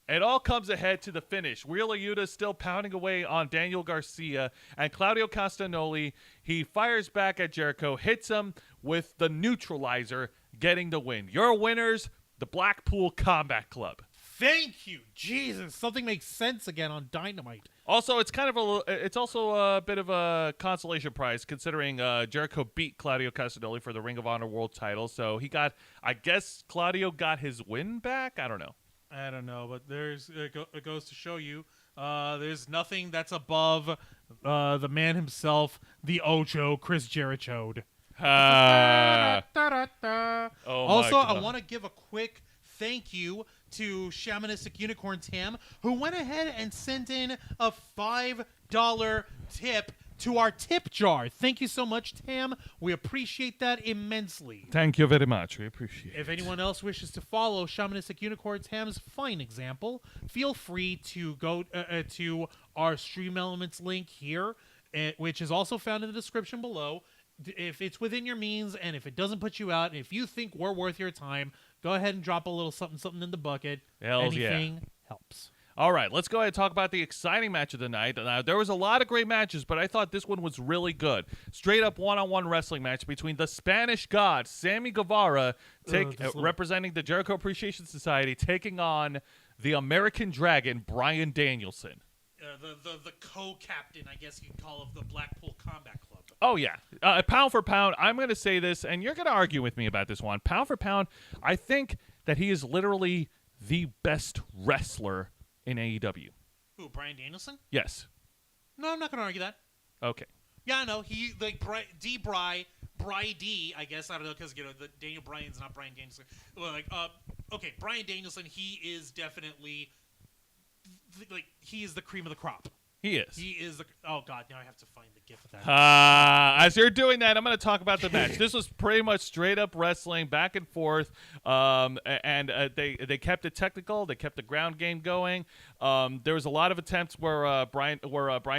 It all comes ahead to the finish. Wheeler Yuta still pounding away on Daniel Garcia, and Claudio Castagnoli, he fires back at Jericho, hits him with the neutralizer, getting the win. Your winners, the Blackpool Combat Club. Thank you, Jesus. Something makes sense again on Dynamite. Also, it's kind of it's also a bit of a consolation prize considering Jericho beat Claudio Castagnoli for the Ring of Honor World Title. So he got, I guess, Claudio got his win back. I don't know, but it goes to show you there's nothing that's above the man himself, the Ocho, Chris Jericho. Oh Also, I want to give a quick thank you to Shamanistic Unicorn Tam, who went ahead and sent in a $5 tip to our tip jar. Thank you so much, Tam. We appreciate that immensely. Thank you very much. We appreciate it. If anyone else wishes to follow Shamanistic Unicorn Tam's fine example, feel free to go to our Stream Elements link here, which is also found in the description below. If it's within your means and if it doesn't put you out, if you think we're worth your time, go ahead and drop a little something in the bucket. Anything helps. All right, let's go ahead and talk about the exciting match of the night. Now, there was a lot of great matches, but I thought this one was really good. Straight up one-on-one wrestling match between the Spanish God, Sammy Guevara, representing the Jericho Appreciation Society, taking on the American Dragon, Bryan Danielson. The co-captain, I guess you can call, of the Blackpool Combat Club. Oh, yeah. Pound for pound, I'm going to say this, and you're going to argue with me about this one. Pound for pound, I think that he is literally the best wrestler in AEW. Who, Bryan Danielson? Yes. No, I'm not going to argue that. Okay. Yeah, I know. He, like, Bry D, I guess. I don't know, because, Daniel Bryan's not Bryan Danielson. Okay, Bryan Danielson, he is definitely, he is the cream of the crop. He is. He is the. Oh God! Now I have to find the gif of that. As you're doing that, I'm going to talk about the match. This was pretty much straight up wrestling, back and forth, and they kept it technical. They kept the ground game going. There was a lot of attempts where Bryan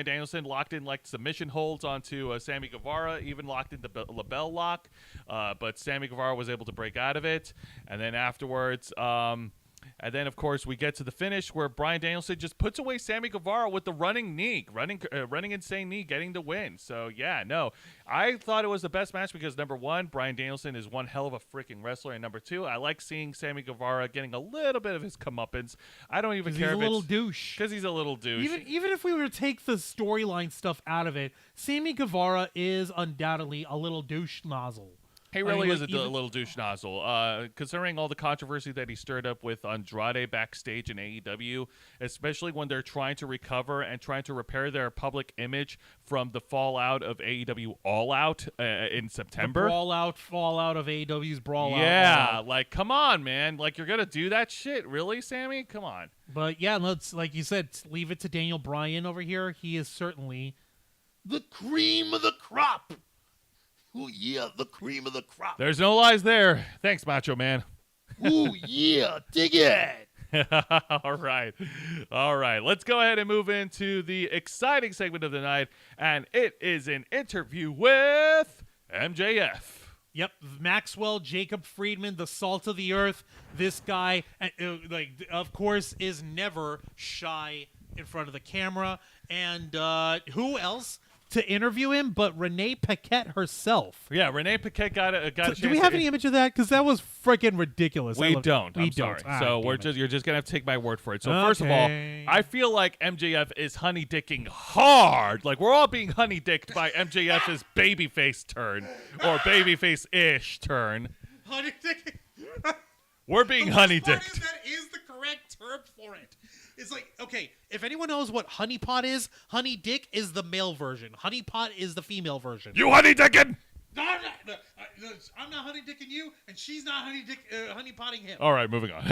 Danielson locked in like submission holds onto Sammy Guevara, even locked in the label lock, but Sammy Guevara was able to break out of it. And then afterwards. And then, of course, we get to the finish where Bryan Danielson just puts away Sammy Guevara with the running insane knee, getting the win. So, yeah, no. I thought it was the best match because, number one, Bryan Danielson is one hell of a freaking wrestler. And number two, I like seeing Sammy Guevara getting a little bit of his comeuppance. I don't even care if he's a little douche. Because he's a little douche. Even if we were to take the storyline stuff out of it, Sammy Guevara is undoubtedly a little douche nozzle. He really is a little douche nozzle, considering all the controversy that he stirred up with Andrade backstage in AEW, especially when they're trying to recover and trying to repair their public image from the fallout of AEW All Out in September. The fallout of AEW's Brawl Out. Yeah, like, come on, man. Like, you're going to do that shit? Really, Sammy? Come on. But, yeah, let's, like you said, leave it to Daniel Bryan over here. He is certainly the cream of the crop. Ooh, yeah, the cream of the crop. There's no lies there. Thanks, Macho Man. Ooh, yeah, dig it. All right. Let's go ahead and move into the exciting segment of the night, and it is an interview with MJF. Yep, Maxwell Jacob Friedman, the salt of the earth. This guy, of course, is never shy in front of the camera. And who else to interview him but Renee Paquette herself? Yeah, Renee Paquette got a chance. Do we have any image of that? Because that was freaking ridiculous. We don't. I'm sorry. So you're just gonna have to take my word for it. So first of all, I feel like MJF is honey dicking hard. Like, we're all being honey dicked by MJF's babyface turn or babyface-ish turn. Honey dicking. We're being honey dicked. That is the correct term for it. It's like, okay, if anyone knows what honeypot is, honey dick is the male version. Honeypot is the female version. You honey dicking! No. I'm not honey dicking you, and she's not honey potting him. All right, moving on.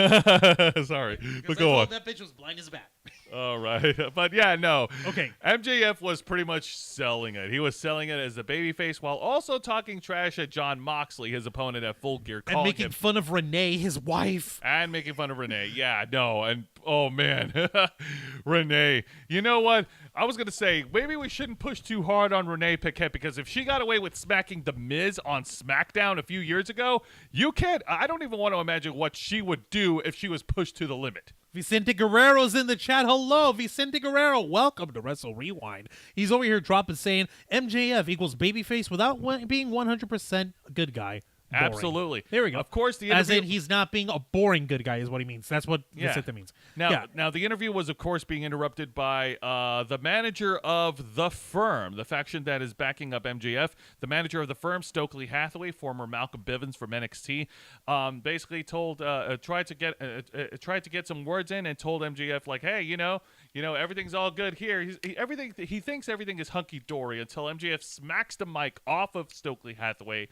Sorry, but I go on. thought that bitch was blind as a bat. All right, but yeah, no. Okay. MJF was pretty much selling it. He was selling it as a babyface while also talking trash at Jon Moxley, his opponent at Full Gear, And making fun of Renee, his wife. And making fun of Renee. Yeah, no. And, oh, man. Renee. You know what? I was going to say, maybe we shouldn't push too hard on Renee Paquette, because if she got away with smacking The Miz on SmackDown a few years ago, I don't even want to imagine what she would do if she was pushed to the limit. Vicente Guerrero's in the chat. Hello, Vicente Guerrero. Welcome to Wrestle Rewind. He's over here dropping saying MJF equals babyface without being 100% good guy. Boring. Absolutely. There we go. Of course, the As interview... in he's not being a boring good guy is what he means. That's what Vicente means. Now, the interview was, of course, being interrupted by the manager of The Firm, the faction that is backing up MJF. The manager of The Firm, Stokely Hathaway, former Malcolm Bivens from NXT, basically tried to get some words in and told MJF, like, hey, you know, everything's all good here. He thinks everything is hunky-dory until MJF smacks the mic off of Stokely Hathaway.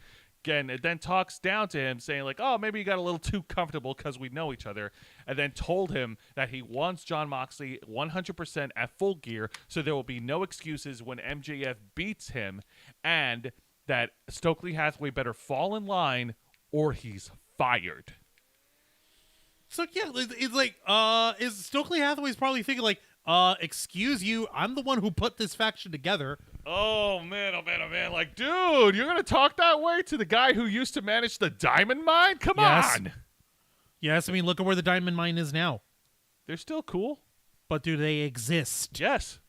Again, and then talks down to him, saying like, oh, maybe you got a little too comfortable because we know each other, and then told him that he wants Jon Moxley 100% at Full Gear, so there will be no excuses when MJF beats him, and that Stokely Hathaway better fall in line or he's fired. So, yeah, it's like, is Stokely Hathaway's probably thinking like, excuse you, I'm the one who put this faction together. Oh, man. Like, dude, you're going to talk that way to the guy who used to manage the Diamond Mine? Come on. Yes, I mean, look at where the Diamond Mine is now. They're still cool. But do they exist? Yes.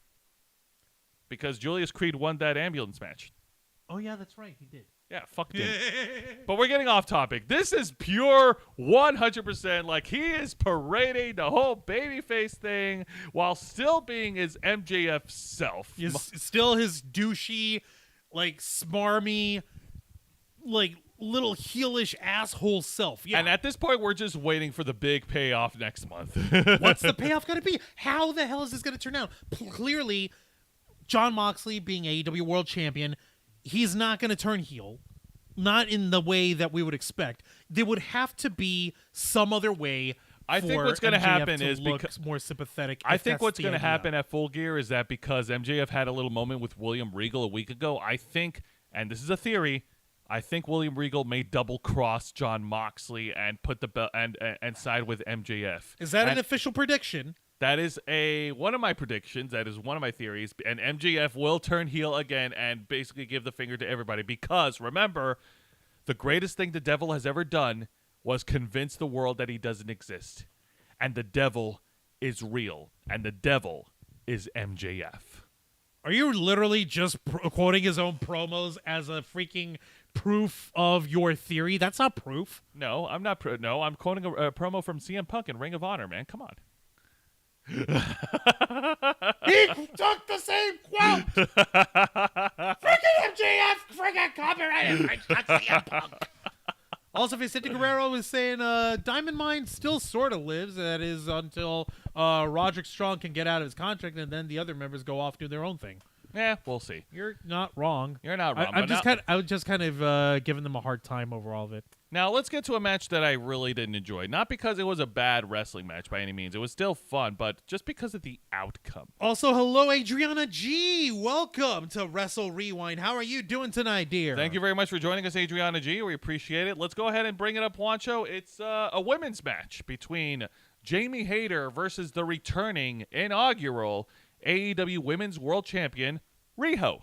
Because Julius Creed won that ambulance match. Oh, yeah, that's right. He did. Yeah, fuck him. But we're getting off topic. This is pure 100%. Like, he is parading the whole babyface thing while still being his MJF self. Still his douchey, like, smarmy, like, little heelish asshole self. Yeah. And at this point, we're just waiting for the big payoff next month. What's the payoff going to be? How the hell is this going to turn out? Clearly, Jon Moxley being AEW World Champion, he's not going to turn heel, not in the way that we would expect. There would have to be some other way. I think what's going to happen is because more sympathetic. I think what's going to happen at Full Gear is that because MJF had a little moment with William Regal a week ago, I think, and this is a theory, I think William Regal may double cross Jon Moxley and put the belt and side with MJF. Is that an official prediction? That is one of my predictions. That is one of my theories. And MJF will turn heel again and basically give the finger to everybody. Because, remember, the greatest thing the devil has ever done was convince the world that he doesn't exist. And the devil is real. And the devil is MJF. Are you literally just quoting his own promos as a freaking proof of your theory? That's not proof. No, I'm not. No, I'm quoting a promo from CM Punk in Ring of Honor, man. Come on. He took the same quote. Freaking MJF, freaking copyrighted. CM Punk. Also, Vicente Guerrero is saying Diamond Mine still sort of lives. That is until Roderick Strong can get out of his contract, and then the other members go off do their own thing. Yeah, we'll see. You're not wrong. You're not wrong. I was just kind of giving them a hard time over all of it. Now, let's get to a match that I really didn't enjoy. Not because it was a bad wrestling match by any means. It was still fun, but just because of the outcome. Also, hello, Adriana G. Welcome to Wrestle Rewind. How are you doing tonight, dear? Thank you very much for joining us, Adriana G. We appreciate it. Let's go ahead and bring it up, Juancho. It's a women's match between Jamie Hayter versus the returning inaugural AEW Women's World Champion, Riho.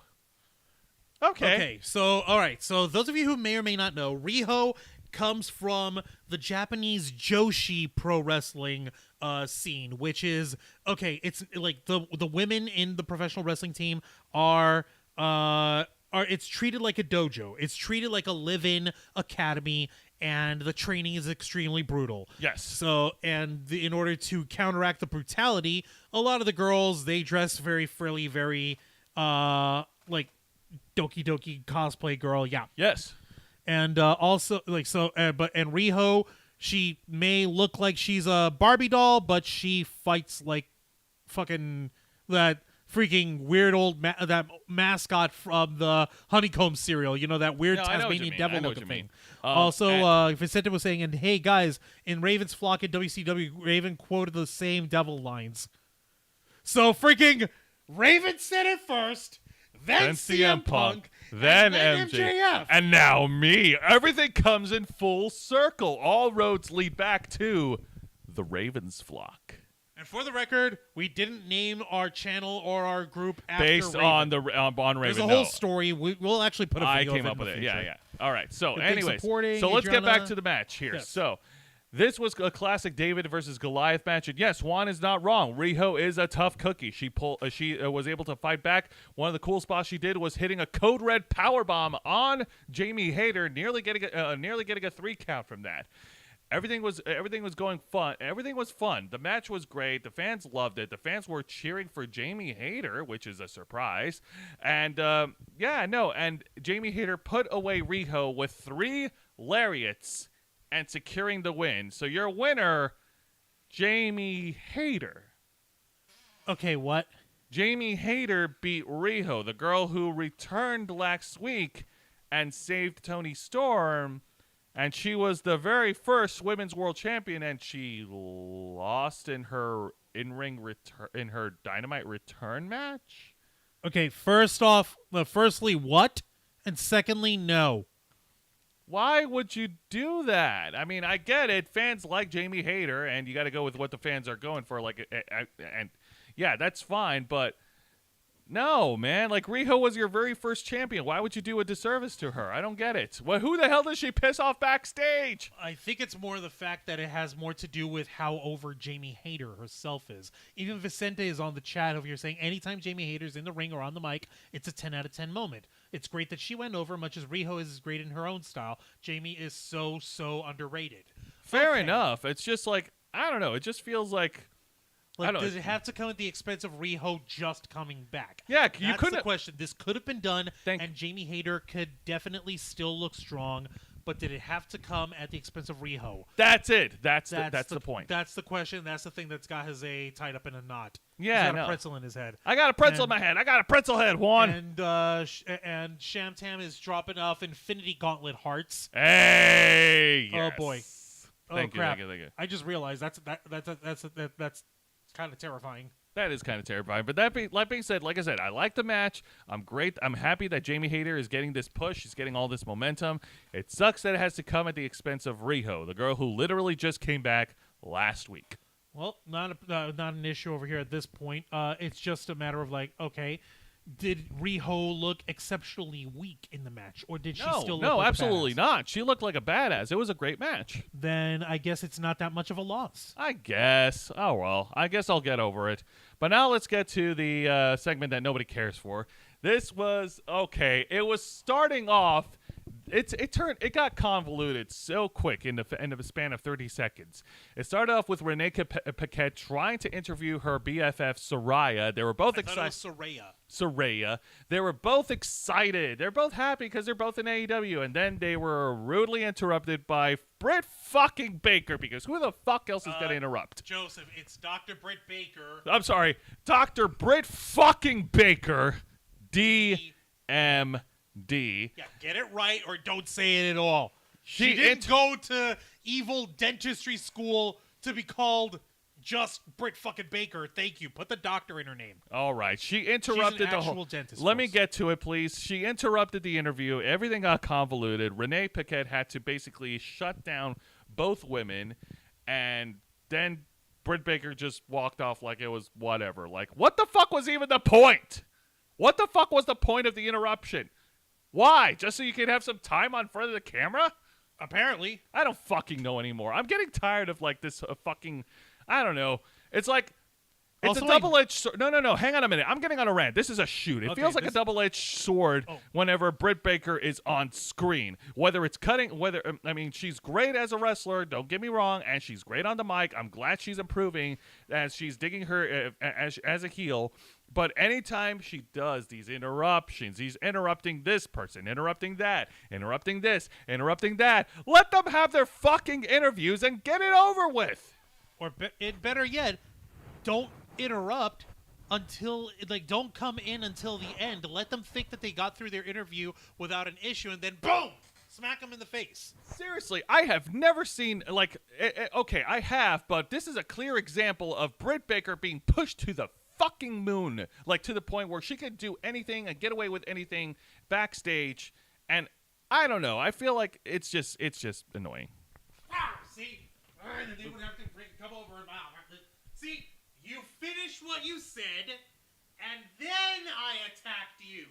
Okay, so, all right. So, those of you who may or may not know, Riho comes from the Japanese Joshi pro wrestling scene, which is, okay, it's like the women in the professional wrestling team are it's treated like a dojo. It's treated like a live-in academy, and the training is extremely brutal. Yes. So, and in order to counteract the brutality, a lot of the girls, they dress very frilly, very like Doki Doki cosplay girl. Yeah. Yes. And also, like, so, but Riho, she may look like she's a Barbie doll, but she fights like fucking that freaking weird old that mascot from the Honeycomb cereal. You know, that weird No, I know what you Tasmanian mean. devil I know what looking you thing. mean. Also, Vicente was saying, and hey guys, in Raven's flock at WCW, Raven quoted the same devil lines. So freaking Raven said it first, then CM Punk, then and MJF, and now me. Everything comes in full circle. All roads lead back to the Ravens flock. And for the record, we didn't name our channel or our group after Based Raven. on Raven. There's a whole story. We'll actually put a video I came of up with it. in the Yeah, future. yeah. All right. So, Good anyways, supporting, so let's get back Adriana. to the match here. Yes. So, this was a classic David versus Goliath match, and yes, Juan is not wrong. Riho is a tough cookie. She was able to fight back. One of the cool spots she did was hitting a Code Red powerbomb on Jamie Hayter, nearly getting a 3 count from that. Everything was going fun. Everything was fun. The match was great. The fans loved it. The fans were cheering for Jamie Hayter, which is a surprise. And and Jamie Hayter put away Riho with 3 lariats and securing the win. So your winner, Jamie Hayter. Okay, what? Jamie Hayter beat Riho, the girl who returned last week and saved Toni Storm. And she was the very first women's world champion, and she lost in her in her Dynamite return match. Okay, firstly, what? And secondly, no. Why would you do that? I mean, I get it. Fans like Jamie Hayter, and you got to go with what the fans are going for. And yeah, that's fine. But no, man. Like, Riho was your very first champion. Why would you do a disservice to her? I don't get it. Well, who the hell does she piss off backstage? I think it's more the fact that it has more to do with how over Jamie Hayter herself is. Even Vicente is on the chat over here saying anytime Jamie Hayter's in the ring or on the mic, it's a 10 out of 10 moment. It's great that she went over, much as Riho is great in her own style. Jamie is so underrated. Fair Okay. enough. It's just like, I don't know. It just feels like, I Like, don't does it have to come at the expense of Riho just coming back? Yeah, you That's couldn't. the question. This could have been done, Thank- and Jamie Hayter could definitely still look strong. But did it have to come at the expense of Riho? That's it. That's the point. That's the question. That's the thing that's got Jose tied up in a knot. Yeah, He's got no. a pretzel in his head. I got a pretzel in And- my head. I got a pretzel head, Juan. And Shamtam is dropping off Infinity Gauntlet hearts. Hey. Oh yes. boy. Thank you. Crap. Thank you. I just realized that's kind of terrifying. That is kind of terrifying. But that being said, like I said, I like the match. I'm great. I'm happy that Jamie Hayter is getting this push. She's getting all this momentum. It sucks that it has to come at the expense of Riho, the girl who literally just came back last week. Well, not an issue over here at this point. It's just a matter of like, okay, did Riho look exceptionally weak in the match, or did she still look No, like a absolutely badass? not. She looked like a badass. It was a great match. Then I guess it's not that much of a loss. I guess. Oh, well. I guess I'll get over it. But now let's get to the segment that nobody cares for. This was, okay, it was starting off. It got convoluted so quick in the span of 30 seconds. It started off with Renee Paquette trying to interview her BFF Soraya. They were both excited. Soraya. They were both excited. They're both happy because they're both in AEW. And then they were rudely interrupted by Britt fucking Baker, because who the fuck else is going to interrupt? Joseph, it's Dr. Britt Baker. I'm sorry. Dr. Britt fucking Baker. DMD. Yeah, get it right or don't say it at all. She She didn't go to evil dentistry school to be called just Britt fucking Baker. Thank you. Put the doctor in her name. All right. She interrupted the whole. actual dentist, Let me folks. get to it, please. She interrupted the interview. Everything got convoluted. Renee Paquette had to basically shut down both women, and then Britt Baker just walked off like it was whatever. Like, what the fuck was even the point? What the fuck was the point of the interruption? Why? Just so you could have some time on front of the camera? Apparently. I don't fucking know anymore. I'm getting tired of like this fucking. I don't know. It's like. It's Also, a like- double-edged sword. No. Hang on a minute. I'm getting on a rant. This is a shoot. It Okay, feels like a this- double-edged sword Oh. whenever Britt Baker is on screen. Whether it's cutting, she's great as a wrestler. Don't get me wrong, and she's great on the mic. I'm glad she's improving as she's digging her as a heel. But anytime she does these interruptions, he's interrupting this person, interrupting that, interrupting this, interrupting that. Let them have their fucking interviews and get it over with. Or better yet, don't interrupt don't come in until the end. Let them think that they got through their interview without an issue, and then boom, smack them in the face. Seriously, I have never seen, okay, I have, but this is a clear example of Britt Baker being pushed to the fucking moon, like to the point where she could do anything and get away with anything backstage, and I don't know. I feel like it's just annoying. See? And then they would have to come over and see, you finished what you said, and then I attacked you.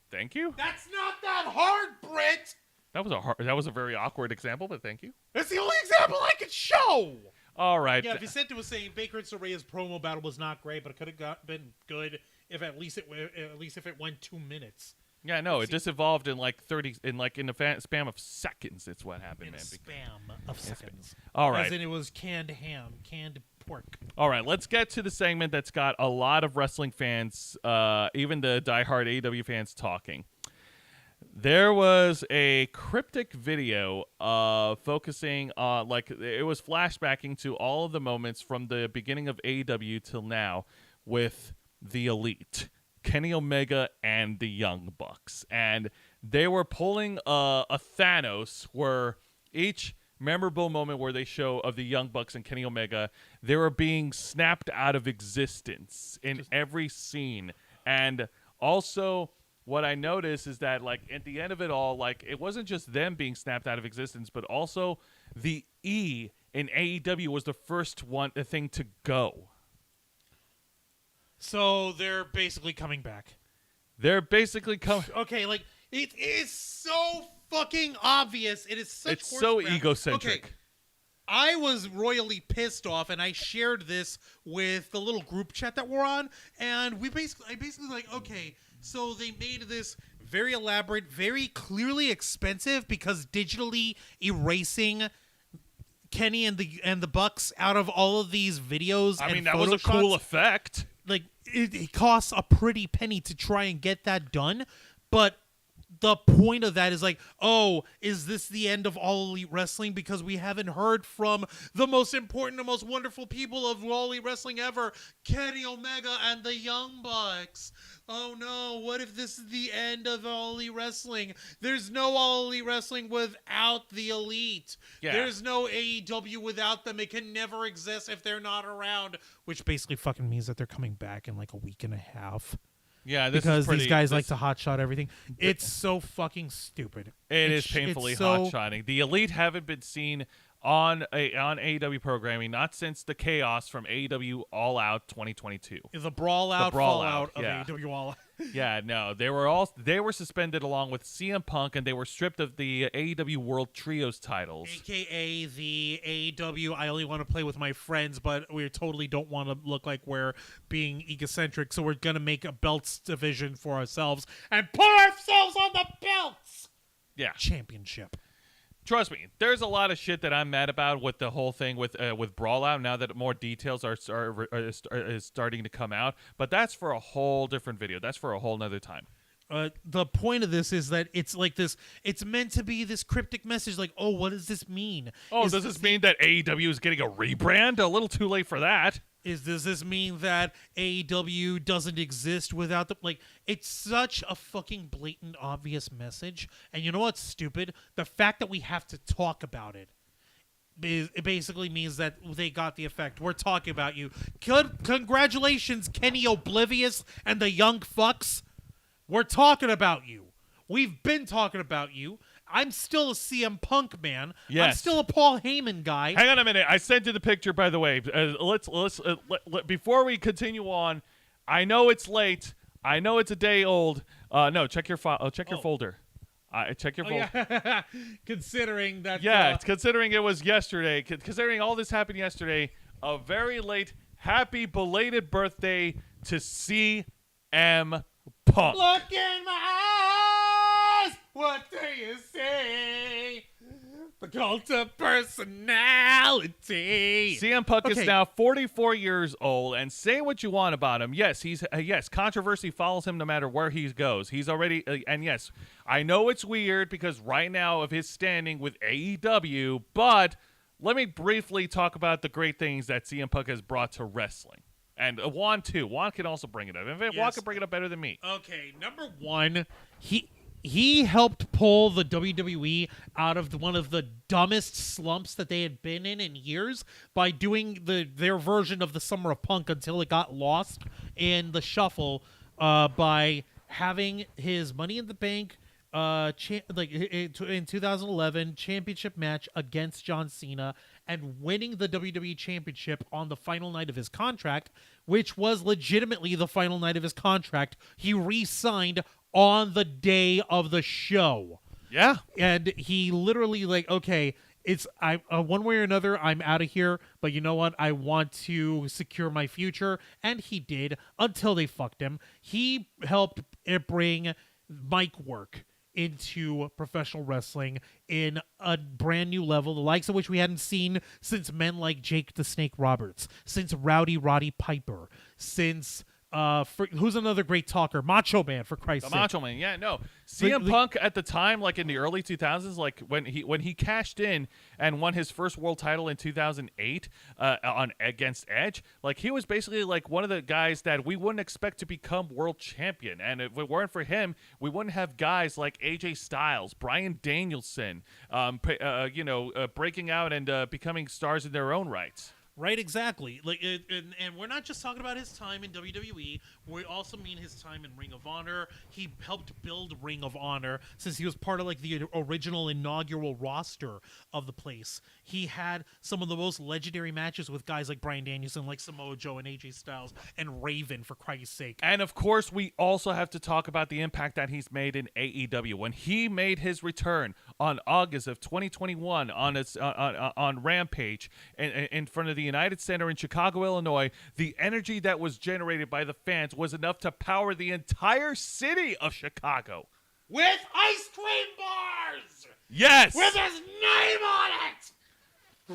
Thank you. That's not that hard, Britt. That was a very awkward example, but thank you. That's the only example I could show. All right. Yeah, Vicente was saying Baker and Soraya's promo battle was not great, but it could have been good if at least if it went 2 minutes. Yeah, no, it just evolved in like 30, in a spam of seconds. It's what happened, man. Spam of seconds. All right. As in it was canned ham, canned pork. All right, let's get to the segment that's got a lot of wrestling fans, even the diehard AEW fans, talking. There was a cryptic video focusing on, it was flashbacking to all of the moments from the beginning of AEW till now with the Elite, Kenny Omega and the Young Bucks. And they were pulling a Thanos where each memorable moment where they show of the Young Bucks and Kenny Omega, they were being snapped out of existence in every scene. And also what I noticed is that, at the end of it all, it wasn't just them being snapped out of existence, but also the E in AEW was the first thing to go. So they're basically coming back. They're basically coming. Okay, it is so fucking obvious. It is such. It's so egocentric. Okay. I was royally pissed off, and I shared this with the little group chat that we're on, and I basically okay, so they made this very elaborate, very clearly expensive, because digitally erasing Kenny and the Bucks out of all of these videos. I mean, that was a cool effect. It costs a pretty penny to try and get that done, but the point of that is is this the end of All Elite Wrestling? Because we haven't heard from the most important and most wonderful people of All Elite Wrestling ever, Kenny Omega and the Young Bucks. Oh no, what if this is the end of All Elite Wrestling? There's no All Elite Wrestling without the Elite. Yeah. There's no AEW without them. It can never exist if they're not around. Which basically fucking means that they're coming back in a week and a half. Yeah, because these guys like to hotshot everything. It's so fucking stupid. It is painfully hotshotting. The Elite haven't been seen on AEW programming not since the chaos from AEW All Out 2022. The fallout of AEW All Out. Yeah, no, they were suspended along with CM Punk, and they were stripped of the AEW World Trios titles, aka the AEW I only want to play with my friends, but we totally don't want to look like we're being egocentric, so we're gonna make a belts division for ourselves and put ourselves on the belts. Yeah, championship. Trust me, there's a lot of shit that I'm mad about with the whole thing with Brawl Out now that more details are starting to come out. But that's for a whole different video. That's for a whole nother time. The point of this is that it's this. It's meant to be this cryptic message, oh, what does this mean? Oh, does this mean that AEW is getting a rebrand? A little too late for that. Does this mean that AEW doesn't exist without the it's such a fucking blatant, obvious message. And you know what's stupid? The fact that we have to talk about it basically means that they got the effect. We're talking about you. Congratulations, Kenny Oblivious and the Young Fucks. We're talking about you. We've been talking about you. I'm still a CM Punk man. Yes. I'm still a Paul Heyman guy. Hang on a minute. I sent you the picture, by the way. Let's before we continue on. I know it's late. I know it's a day old. No, check your file. Check your folder. Check your folder. Yeah. Considering that. Yeah, considering it was yesterday. Considering all this happened yesterday. A very late, happy belated birthday to CM Punk. Look in my eyes. What do you say? The cult of personality. CM Punk is now 44 years old, and say what you want about him. Yes, controversy follows him no matter where he goes. He's already, and yes, I know it's weird because right now of his standing with AEW, but let me briefly talk about the great things that CM Punk has brought to wrestling. And Juan, too. Juan can also bring it up. In fact, Juan can bring it up better than me. Okay, number one, he helped pull the WWE out of one of the dumbest slumps that they had been in years by doing their version of the Summer of Punk until it got lost in the shuffle by having his Money in the Bank in 2011 championship match against John Cena and winning the WWE championship on the final night of his contract, which was legitimately the final night of his contract. He re-signed on the day of the show. Yeah. And he literally okay, it's one way or another, I'm out of here, but you know what? I want to secure my future. And he did, until they fucked him. He helped bring mic work into professional wrestling in a brand new level, the likes of which we hadn't seen since men like Jake the Snake Roberts, since Rowdy Roddy Piper, since who's another great talker? Macho Man, for Christ's sake. Macho Man, yeah, no. CM Punk at the time, like in the early 2000s, like when he cashed in and won his first world title in 2008 against Edge, like he was basically like one of the guys that we wouldn't expect to become world champion. And if it weren't for him, we wouldn't have guys like AJ Styles, Bryan Danielson, breaking out and becoming stars in their own rights. Right, exactly. And we're not just talking about his time in WWE. We also mean his time in Ring of Honor. He helped build Ring of Honor since he was part of the original inaugural roster of the place. He had some of the most legendary matches with guys like Bryan Danielson, like Samoa Joe and AJ Styles and Raven, for Christ's sake. And of course, we also have to talk about the impact that he's made in AEW. When he made his return on August of 2021 on Rampage in front of the United Center in Chicago, Illinois, the energy that was generated by the fans was enough to power the entire city of Chicago. With ice cream bars! Yes! With his name on it!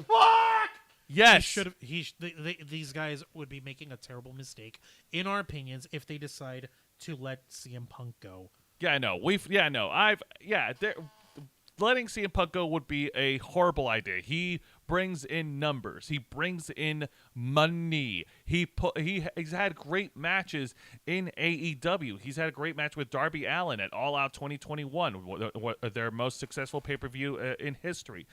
Fuck! Yes! These guys would be making a terrible mistake, in our opinions, if they decide to let CM Punk go. Yeah, no. Letting CM Punk go would be a horrible idea. He brings in numbers. He brings in money. He's had great matches in AEW. He's had a great match with Darby Allin at All Out 2021, their most successful pay-per-view in history.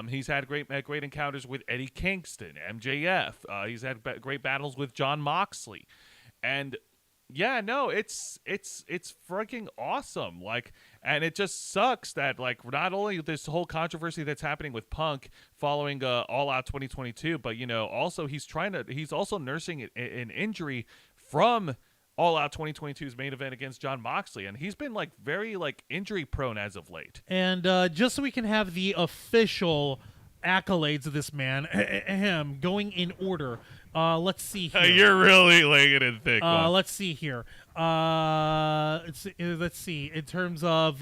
He's had great encounters with Eddie Kingston, MJF. He's had great battles with Jon Moxley, and yeah, no, it's freaking awesome. And it just sucks that not only this whole controversy that's happening with Punk following All Out 2022, but also he's also nursing an injury from All Out 2022's main event against Jon Moxley, and he's been very injury prone as of late. And just so we can have the official accolades of this man, going in order. Let's see here. You're really laying it in thick. Let's see here. Let's see. In terms of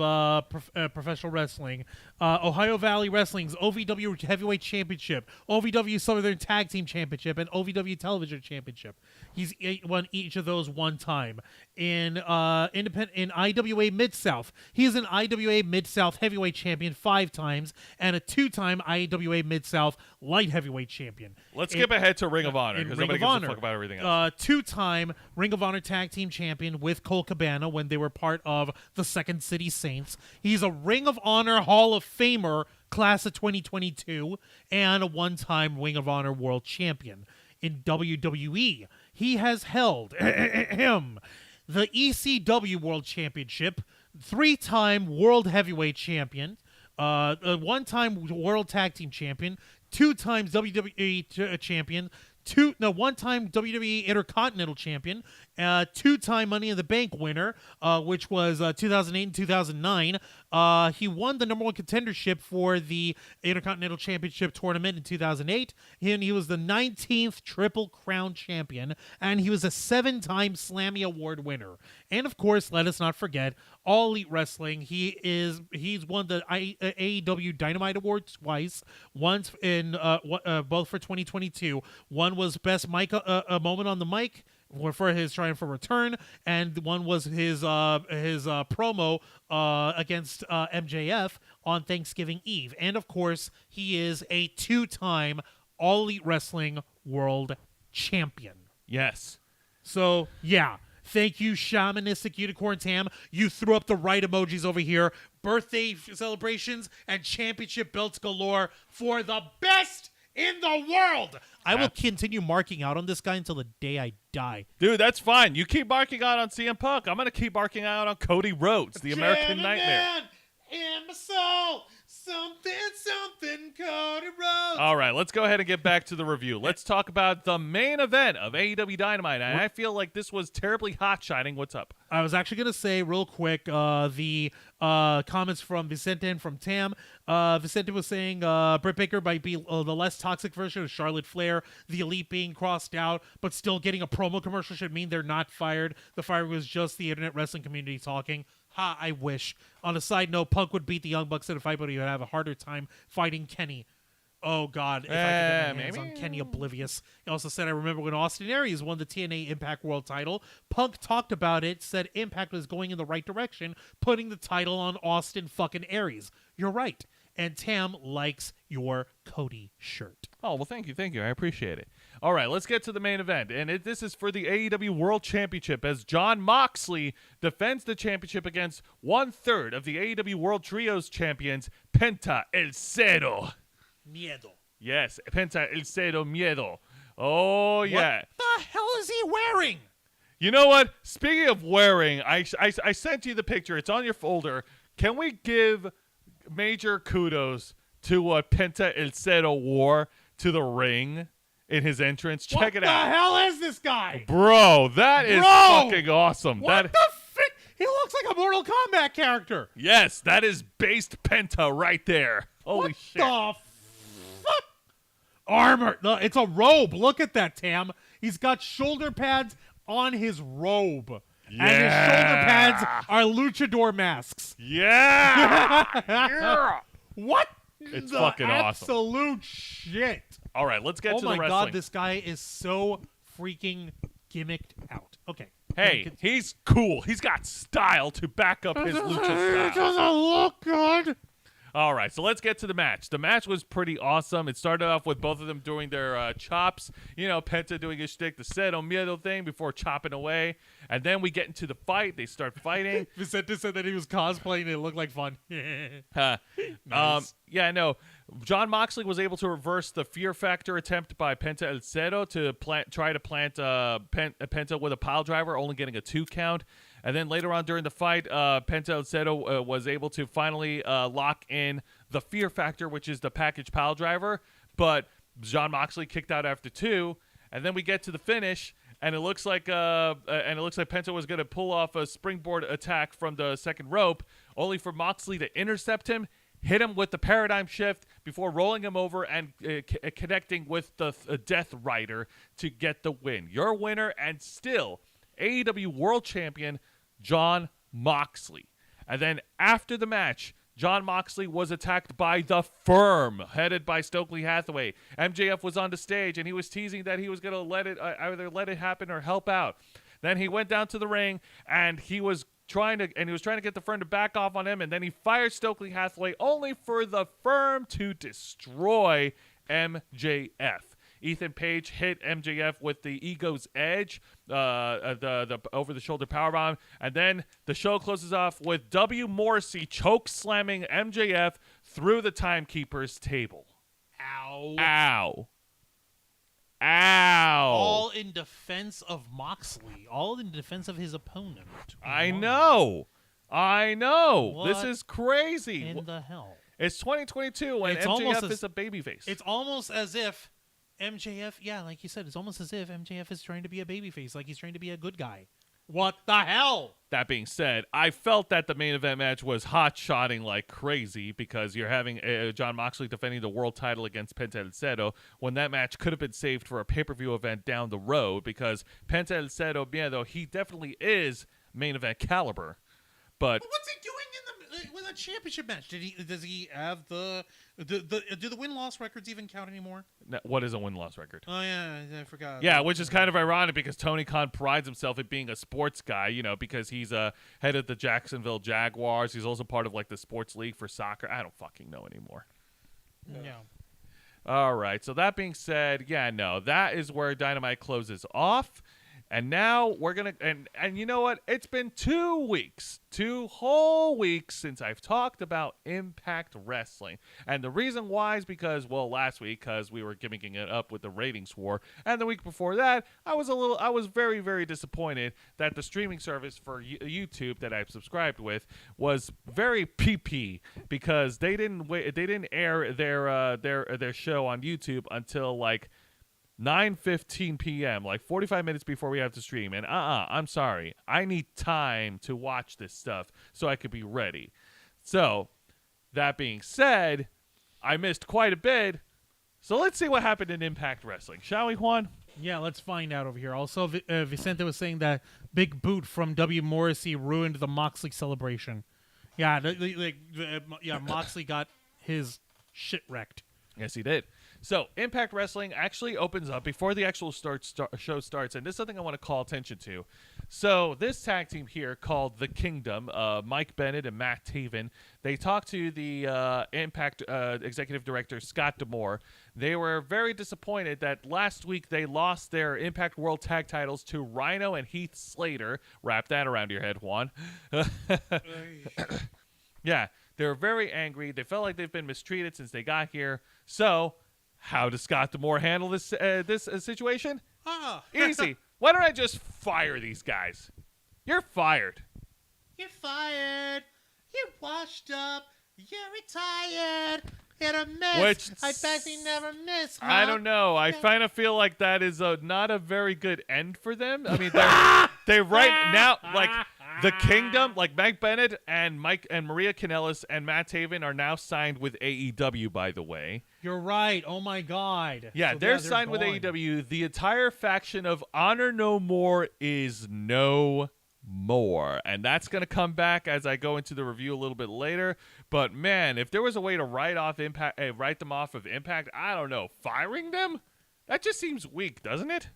professional wrestling, Ohio Valley Wrestling's OVW Heavyweight Championship, OVW Southern Tag Team Championship, and OVW Television Championship. He's won each of those one time. In IWA Mid-South, he's an IWA Mid-South Heavyweight Champion 5 times and a 2-time IWA Mid-South Light Heavyweight Champion. Let's skip ahead to Ring of Honor because nobody gives a fuck about everything else. 2-time Ring of Honor Tag Team Champion with Cole Cabana when they were part of the Second City Saints. He's a Ring of Honor Hall of Famer class of 2022 and a 1-time Ring of Honor World Champion. In WWE, he has held the ECW World Championship, 3-time World Heavyweight Champion, 1-time World Tag Team Champion, 2 times WWE Champion, 1-time WWE Intercontinental Champion, 2-time Money in the Bank winner, which was 2008 and 2009. He won the #1 contendership for the Intercontinental Championship tournament in 2008, and he was the 19th Triple Crown champion, and he was a 7-time Slammy Award winner. And of course, let us not forget All Elite Wrestling. He's won the AEW Dynamite Award twice. Once in both for 2022. One was best mic a moment on the mic for his triumphant return, and one was his promo against MJF on Thanksgiving Eve. And of course, he is a 2-time All Elite Wrestling World Champion. Yes. So, yeah. Thank you, Shamanistic Unicorn Tam. You threw up the right emojis over here. Birthday celebrations and championship belts galore for the best in the world. I will continue marking out on this guy until the day I die. Dude, that's fine. You keep marking out on CM Punk. I'm going to keep marking out on Cody Rhodes, the American Nightmare. Imbecile, something, Cody Rhodes. All right, let's go ahead and get back to the review. Let's talk about the main event of AEW Dynamite, and I feel like this was terribly hot-shining. What's up? I was actually going to say real quick the comments from Vicente and from Tam. Vicente was saying Britt Baker might be the less toxic version of Charlotte Flair. The Elite being crossed out, but still getting a promo commercial should mean they're not fired. The firing was just the internet wrestling community talking. Ha, I wish. On a side note, Punk would beat the Young Bucks in a fight, but he would have a harder time fighting Kenny. Oh, God. If I could get my hands on Kenny Oblivious. He also said, I remember when Austin Aries won the TNA Impact World title. Punk talked about it, said Impact was going in the right direction, putting the title on Austin fucking Aries. You're right. And Tam likes your Cody shirt. Oh, well, thank you. I appreciate it. All right, let's get to the main event. And this is for the AEW World Championship as Jon Moxley defends the championship against 1/3 of the AEW World Trios champions, Penta El Zero. Miedo. Yes, Penta El Zero Miedo. Oh, yeah. What the hell is he wearing? You know what? Speaking of wearing, I sent you the picture. It's on your folder. Can we give major kudos to what Penta El Zero wore to the ring in his entrance? Check it out. What the hell is this guy? Bro, that is fucking awesome. What the frick? He looks like a Mortal Kombat character. Yes, that is based Penta right there. Holy shit. What the fuck? Armor. No, it's a robe. Look at that, Tam. He's got shoulder pads on his robe. Yeah. And his shoulder pads are luchador masks. Yeah. Yeah. What? It's the fucking awesome. Absolute shit. All right, let's get to the wrestling. Oh my God, this guy is so freaking gimmicked out. Okay. Hey, he's cool. He's got style to back up his lucha style. It doesn't look good. All right, so let's get to the match. The match was pretty awesome. It started off with both of them doing their chops. You know, Penta doing his shtick, the Cero Miedo thing before chopping away. And then we get into the fight. They start fighting. Vicente said that he was cosplaying and it looked like fun. Nice. Yeah, no. Jon Moxley was able to reverse the Fear Factor attempt by Penta El Zero to try to plant Penta with a pile driver, only getting a 2 count. And then later on during the fight, Penta El Zero was able to finally lock in the Fear Factor, which is the package pile driver. But Jon Moxley kicked out after 2, and then we get to the finish, and it looks like Penta was going to pull off a springboard attack from the second rope, only for Moxley to intercept him, hit him with the paradigm shift before rolling him over and connecting with the Death Rider to get the win. Your winner and still AEW World Champion Jon Moxley. And then after the match, Jon Moxley was attacked by the Firm, headed by Stokely Hathaway. MJF was on the stage, and he was teasing that he was going to either let it happen or help out. Then he went down to the ring, and he was trying to get the Firm to back off on him, and then he fired Stokely Hathaway, only for the Firm to destroy MJF. Ethan Page hit MJF with the Ego's Edge, the over-the-shoulder powerbomb, and then the show closes off with W. Morrissey choke slamming MJF through the Timekeeper's table. Ow. Ow. Ow. All in defense of Moxley. All in defense of his opponent. I know. What This is crazy. in the hell? It's 2022 and MJF is a babyface. It's almost as if MJF, yeah, like you said, it's almost as if MJF is trying to be a babyface, like he's trying to be a good guy. What the hell? That being said, I felt that the main event match was hot-shotting like crazy because you're having Jon Moxley defending the world title against Penta El Zero when that match could have been saved for a pay-per-view event down the road because Penta El Zero, Miedo, he definitely is main event caliber. But what's he doing with a championship match? Does he have do the win-loss records even count anymore? What is a win-loss record? Oh yeah, I forgot. Yeah, which is kind of ironic because Tony Khan prides himself at being a sports guy, you know, because he's head of the Jacksonville Jaguars. He's also part of like the sports league for soccer. I don't fucking know anymore. Yeah. All right. So that being said, yeah, no, that is where Dynamite closes off. And now we're going to and you know what? It's been 2 weeks, 2 whole weeks since I've talked about Impact Wrestling. And the reason why is because, well, last week because we were gimmicking it up with the ratings war, and the week before that, I was very, very disappointed that the streaming service for YouTube that I've subscribed with was very PP because they didn't air their show on YouTube until like 9:15 p.m., like 45 minutes before we have to stream. And I'm sorry. I need time to watch this stuff so I could be ready. So, that being said, I missed quite a bit. So let's see what happened in Impact Wrestling. Shall we, Juan? Yeah, let's find out over here. Also, Vicente was saying that Big Boot from W. Morrissey ruined the Moxley celebration. Yeah, Moxley got his shit wrecked. Yes, he did. So, Impact Wrestling actually opens up before the actual show starts, and this is something I want to call attention to. So, this tag team here called The Kingdom, Mike Bennett and Matt Taven, they talked to the Impact Executive Director, Scott D'Amore. They were very disappointed that last week they lost their Impact World Tag titles to Rhino and Heath Slater. Wrap that around your head, Juan. Yeah, they were very angry. They felt like they've been mistreated since they got here. So, how does Scott D'Amore handle this situation? Easy. Why don't I just fire these guys? You're fired. You're fired. You're washed up. You're retired. Hit a miss. I bet you never miss. Huh? I don't know. I kind of feel like that is not a very good end for them. I mean, they right now, like the Kingdom, like Mike Bennett and Maria Kanellis and Matt Taven are now signed with AEW. By the way, you're right. Oh my God. Yeah, so they're signed with AEW. The entire faction of Honor No More is no more, and that's going to come back as I go into the review a little bit later. But man, if there was a way to write them off of Impact, I don't know, firing them? That just seems weak, doesn't it?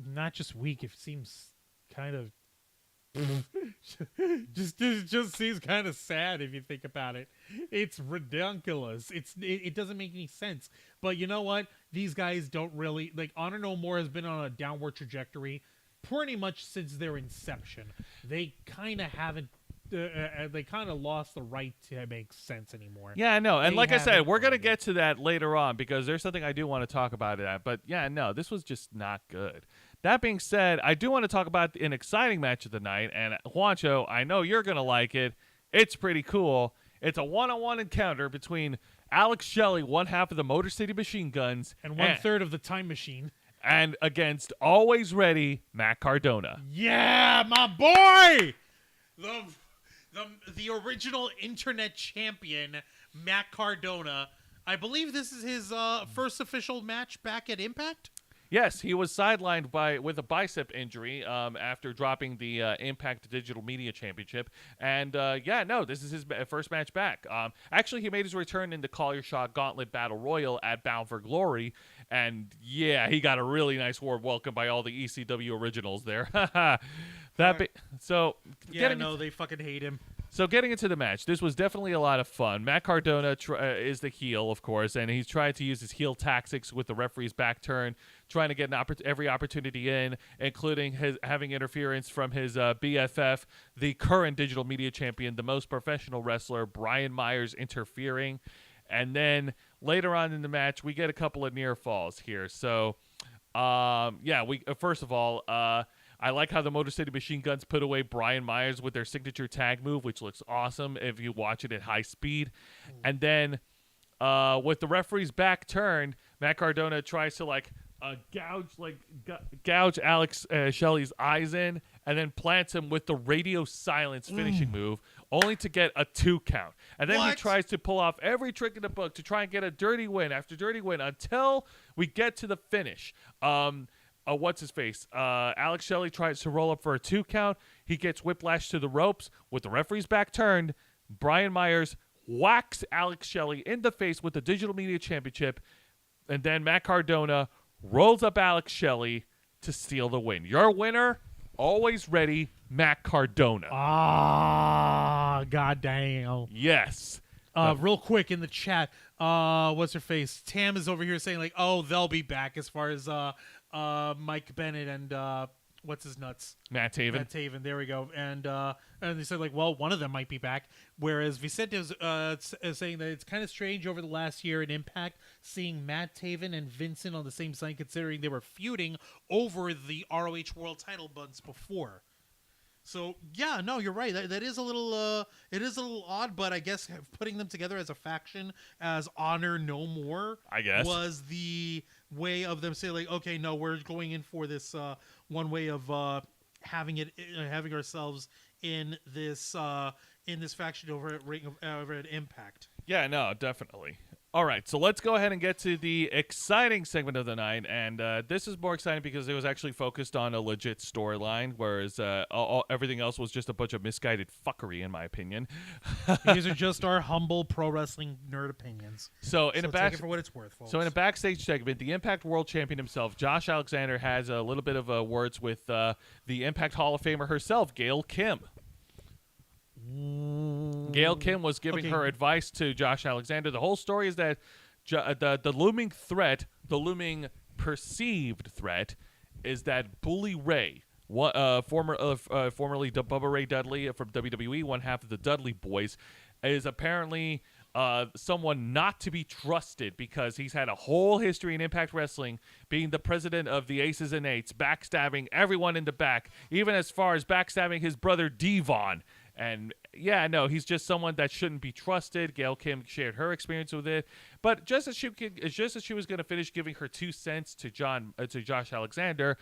Not just weak, it seems kind of just seems kind of sad if you think about it. It's ridiculous. It doesn't make any sense. But you know what? These guys don't really like Honor No More has been on a downward trajectory pretty much since their inception. They kind of haven't. They kind of lost the right to make sense anymore. Yeah, I know. And like I said, we're going to get to that later on because there's something I do want to talk about that. But yeah, no, this was just not good. That being said, I do want to talk about an exciting match of the night. And Juancho, I know you're going to like it. It's pretty cool. It's a one-on-one encounter between Alex Shelley, one half of the Motor City Machine Guns, and one-third of the Time Machine. And against always ready Matt Cardona. Yeah, my boy! The original internet champion, Matt Cardona. I believe this is his first official match back at Impact? Yes, he was sidelined with a bicep injury after dropping the Impact Digital Media Championship. And, this is his first match back. Actually, he made his return in the Call Your Shot Gauntlet Battle Royal at Bound for Glory. And, yeah, he got a really nice warm welcome by all the ECW originals there. They fucking hate him. So getting into the match, this was definitely a lot of fun. Matt Cardona is the heel, of course, and he's trying to use his heel tactics with the referee's back turn, trying to get every opportunity in, including having interference from his BFF, the current digital media champion, the most professional wrestler, Brian Myers, interfering. And then later on in the match, we get a couple of near falls here. So, first of all, I like how the Motor City Machine Guns put away Brian Myers with their signature tag move, which looks awesome if you watch it at high speed. And then with the referee's back turned, Matt Cardona tries to gouge Alex Shelley's eyes in and then plants him with the radio silence finishing move, only to get a 2 count. And then he tries to pull off every trick in the book to try and get a dirty win after dirty win until we get to the finish. What's his face? Alex Shelley tries to roll up for a 2 count. He gets whiplashed to the ropes with the referee's back turned. Brian Myers whacks Alex Shelley in the face with the Digital Media Championship. And then Matt Cardona rolls up Alex Shelley to steal the win. Your winner, always ready, Matt Cardona. Goddamn. Yes. Real quick in the chat, what's her face? Tam is over here saying like, oh, they'll be back as far as Mike Bennett and what's his nuts? Matt Taven. Matt Taven, there we go. And they said like, well, one of them might be back. Whereas Vicente is saying that it's kind of strange over the last year in Impact seeing Matt Taven and Vincent on the same side, considering they were feuding over the ROH World Title months before. So yeah, no, you're right. That is a little, it is a little odd, but I guess putting them together as a faction, as Honor No More, I guess, was the way of them saying like, okay, no, we're going in for this one way of having ourselves in this faction over at Impact. Yeah, no, definitely. All right, so let's go ahead and get to the exciting segment of the night, and this is more exciting because it was actually focused on a legit storyline, whereas everything else was just a bunch of misguided fuckery, in my opinion. These are just our humble pro wrestling nerd opinions. So take it for what it's worth, folks. So in a backstage segment, the Impact World Champion himself, Josh Alexander, has a little bit of words with the Impact Hall of Famer herself, Gail Kim. Gail Kim was giving her advice to Josh Alexander. The whole story is that the looming threat, the looming perceived threat, is that Bully Ray, formerly Bubba Ray Dudley from WWE, one half of the Dudley Boys, is apparently someone not to be trusted because he's had a whole history in Impact Wrestling being the president of the Aces and Eights, backstabbing everyone in the back, even as far as backstabbing his brother Devon. And yeah, no, he's just someone that shouldn't be trusted. Gail Kim shared her experience with it, but just as she was going to finish giving her 2 cents to Josh Alexander,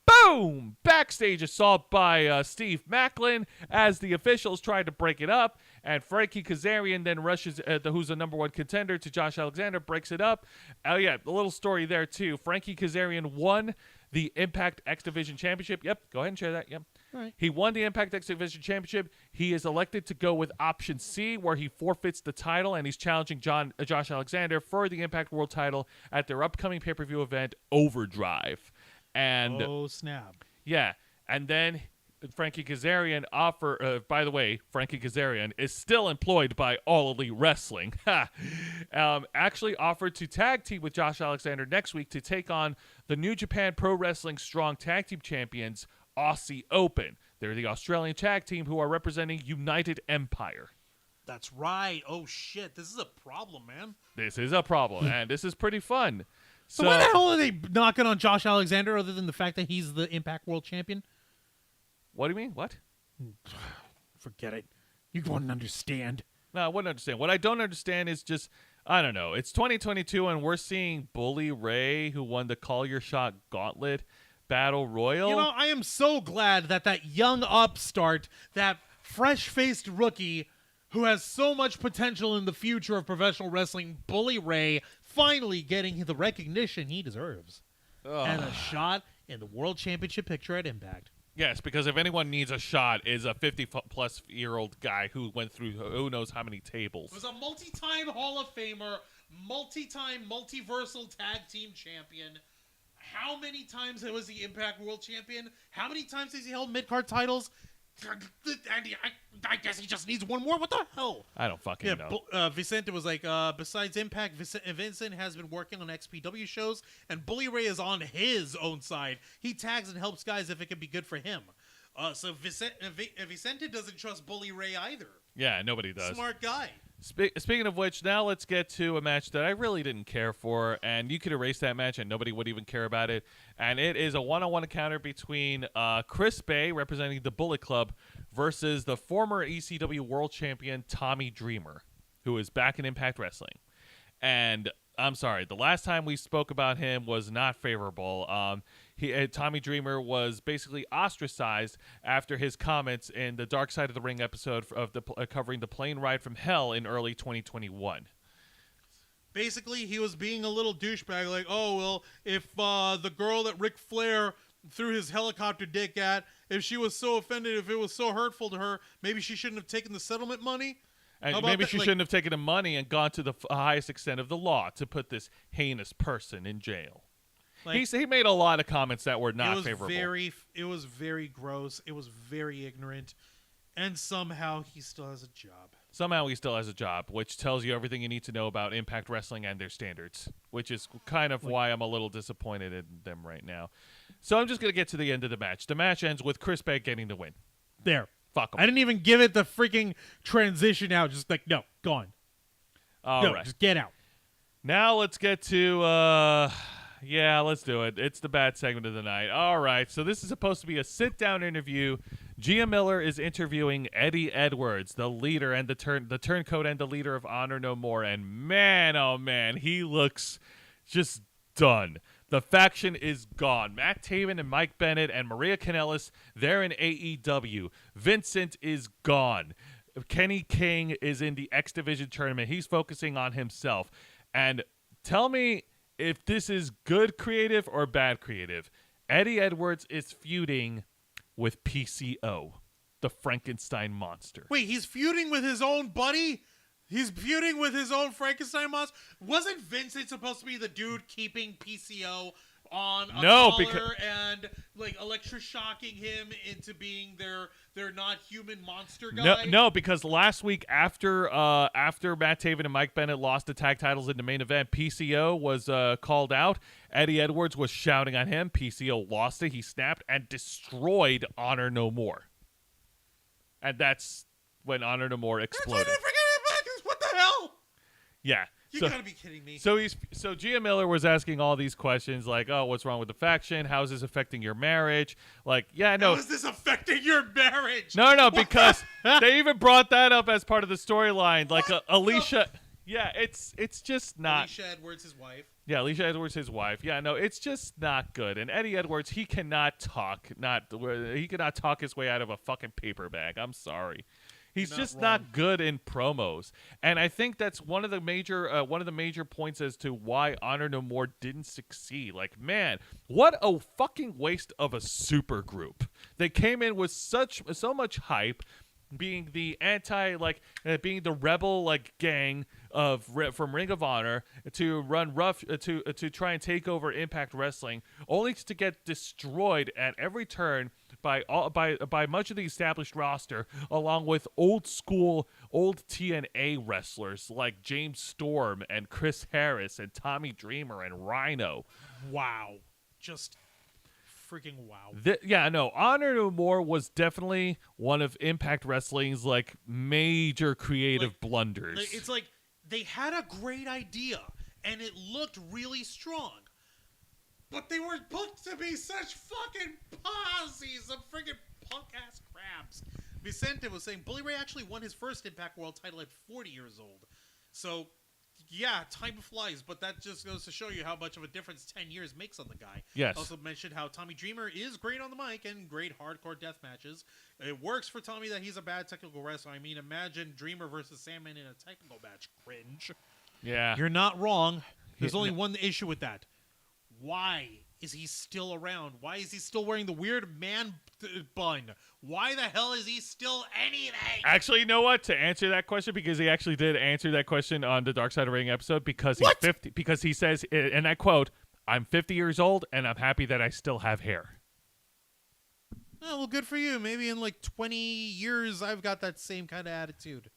boom! Backstage assault by Steve Macklin as the officials tried to break it up, and Frankie Kazarian then rushes, who's the number 1 contender, to Josh Alexander, breaks it up. Oh yeah, a little story there too. Frankie Kazarian won the Impact X Division Championship. Yep, go ahead and share that. Yep. All right. He won the Impact X Division Championship. He is elected to go with option C, where he forfeits the title, and he's challenging Josh Alexander for the Impact World title at their upcoming pay-per-view event, Overdrive. And oh, snap. Yeah, and then Frankie Kazarian by the way, Frankie Kazarian is still employed by All Elite Wrestling. Actually offered to tag team with Josh Alexander next week to take on the New Japan Pro Wrestling Strong Tag Team Champions, Aussie Open. They're the Australian tag team who are representing United Empire. That's right. Oh, shit. This is a problem, man. This is a problem, and this is pretty fun. So why the hell are they knocking on Josh Alexander other than the fact that he's the Impact World Champion? What do you mean? What? Forget it. You wouldn't understand. No, I wouldn't understand. What I don't understand is just, I don't know. It's 2022, and we're seeing Bully Ray, who won the Call Your Shot Gauntlet Battle Royal. You know, I am so glad that young upstart, that fresh-faced rookie who has so much potential in the future of professional wrestling, Bully Ray, finally getting the recognition he deserves. And a shot in the World Championship picture at Impact. Yes, because if anyone needs a shot, is a 50-plus-year-old guy who went through who knows how many tables. Was a multi-time Hall of Famer, multi-time multiversal tag team champion. How many times was he Impact World Champion? How many times has he held mid-card titles? I guess he just needs one more. What the hell? I don't fucking know. Vicente was like, besides Impact, Vincent has been working on XPW shows, and Bully Ray is on his own side. He tags and helps guys if it can be good for him. So Vicente doesn't trust Bully Ray either. Yeah, nobody does. Smart guy. Speaking of which, now let's get to a match that I really didn't care for, and you could erase that match and nobody would even care about it. And it is a one-on-one encounter between Chris Bay, representing the Bullet Club, versus the former ECW World Champion Tommy Dreamer, who is back in Impact Wrestling. And I'm sorry, the last time we spoke about him was not favorable. Tommy Dreamer was basically ostracized after his comments in the Dark Side of the Ring episode of covering the plane ride from hell in early 2021. Basically, he was being a little douchebag, like, oh, well, if the girl that Ric Flair threw his helicopter dick at, if she was so offended, if it was so hurtful to her, maybe she shouldn't have taken the settlement money? And maybe she shouldn't have taken the money and gone to the highest extent of the law to put this heinous person in jail. Like, he made a lot of comments that were not favorable. It was very gross. It was very ignorant. And somehow he still has a job. Somehow he still has a job, which tells you everything you need to know about Impact Wrestling and their standards, which is kind of why I'm a little disappointed in them right now. So I'm just going to get to the end of the match. The match ends with Chris Bay getting the win. There. Fuck him. I didn't even give it the freaking transition out. Just like, no, gone. All right. Just get out. Now let's get to, yeah, let's do it. It's the bad segment of the night. All right, so this is supposed to be a sit-down interview. Gia Miller is interviewing Eddie Edwards, the leader and the turncoat and the leader of Honor No More. And man, oh man, he looks just done. The faction is gone. Matt Taven and Mike Bennett and Maria Kanellis, they're in AEW. Vincent is gone. Kenny King is in the X Division tournament. He's focusing on himself. And tell me if this is good creative or bad creative. Eddie Edwards is feuding with PCO, the Frankenstein monster. Wait, he's feuding with his own buddy? He's feuding with his own Frankenstein monster? Wasn't Vincent supposed to be the dude keeping PCO on a collar and like electroshocking him into being their not human monster guy? No, because last week after Matt Taven and Mike Bennett lost the tag titles in the main event, PCO was called out. Eddie Edwards was shouting on him. PCO lost it. He snapped and destroyed Honor No More. And that's when Honor No More exploded. What the hell? Yeah. You gotta be kidding me. So Gia Miller was asking all these questions like, oh, what's wrong with the faction? How is this affecting your marriage? Like, yeah, no. How is this affecting your marriage? No, because they even brought that up as part of the storyline. Like Alicia. Yeah, it's just not. Alicia Edwards, his wife. Yeah, Alicia Edwards, his wife. Yeah, no, it's just not good. And Eddie Edwards, he cannot talk. He cannot talk his way out of a fucking paper bag. I'm sorry. He's just not good in promos, and I think that's one of the major points as to why Honor No More didn't succeed. Like, man, what a fucking waste of a super group. They came in with so much hype, being the being the rebel gang from Ring of Honor to run rough to try and take over Impact Wrestling, only to get destroyed at every turn by much of the established roster, along with old TNA wrestlers like James Storm and Chris Harris and Tommy Dreamer and Rhino. Wow, just freaking wow. Honor No More was definitely one of Impact Wrestling's like major creative blunders. It's like they had a great idea and it looked really strong, but they were booked to be such fucking posies of friggin' punk-ass crabs. Vicente was saying Bully Ray actually won his first Impact World title at 40 years old. So, yeah, time flies, but that just goes to show you how much of a difference 10 years makes on the guy. Yes. Also mentioned how Tommy Dreamer is great on the mic and great hardcore death matches. It works for Tommy that he's a bad technical wrestler. I mean, imagine Dreamer versus Sandman in a technical match. Cringe. Yeah. You're not wrong. There's only one issue with that. Why is he still around? Why is he still wearing the weird man bun? Why the hell is he still anything? Actually, you know what? To answer that question, because he actually did answer that question on the Dark Side of Ring episode, because he's 50. Because he says, and I quote, "I'm 50 years old, and I'm happy that I still have hair." Oh, well, good for you. Maybe in like 20 years, I've got that same kind of attitude.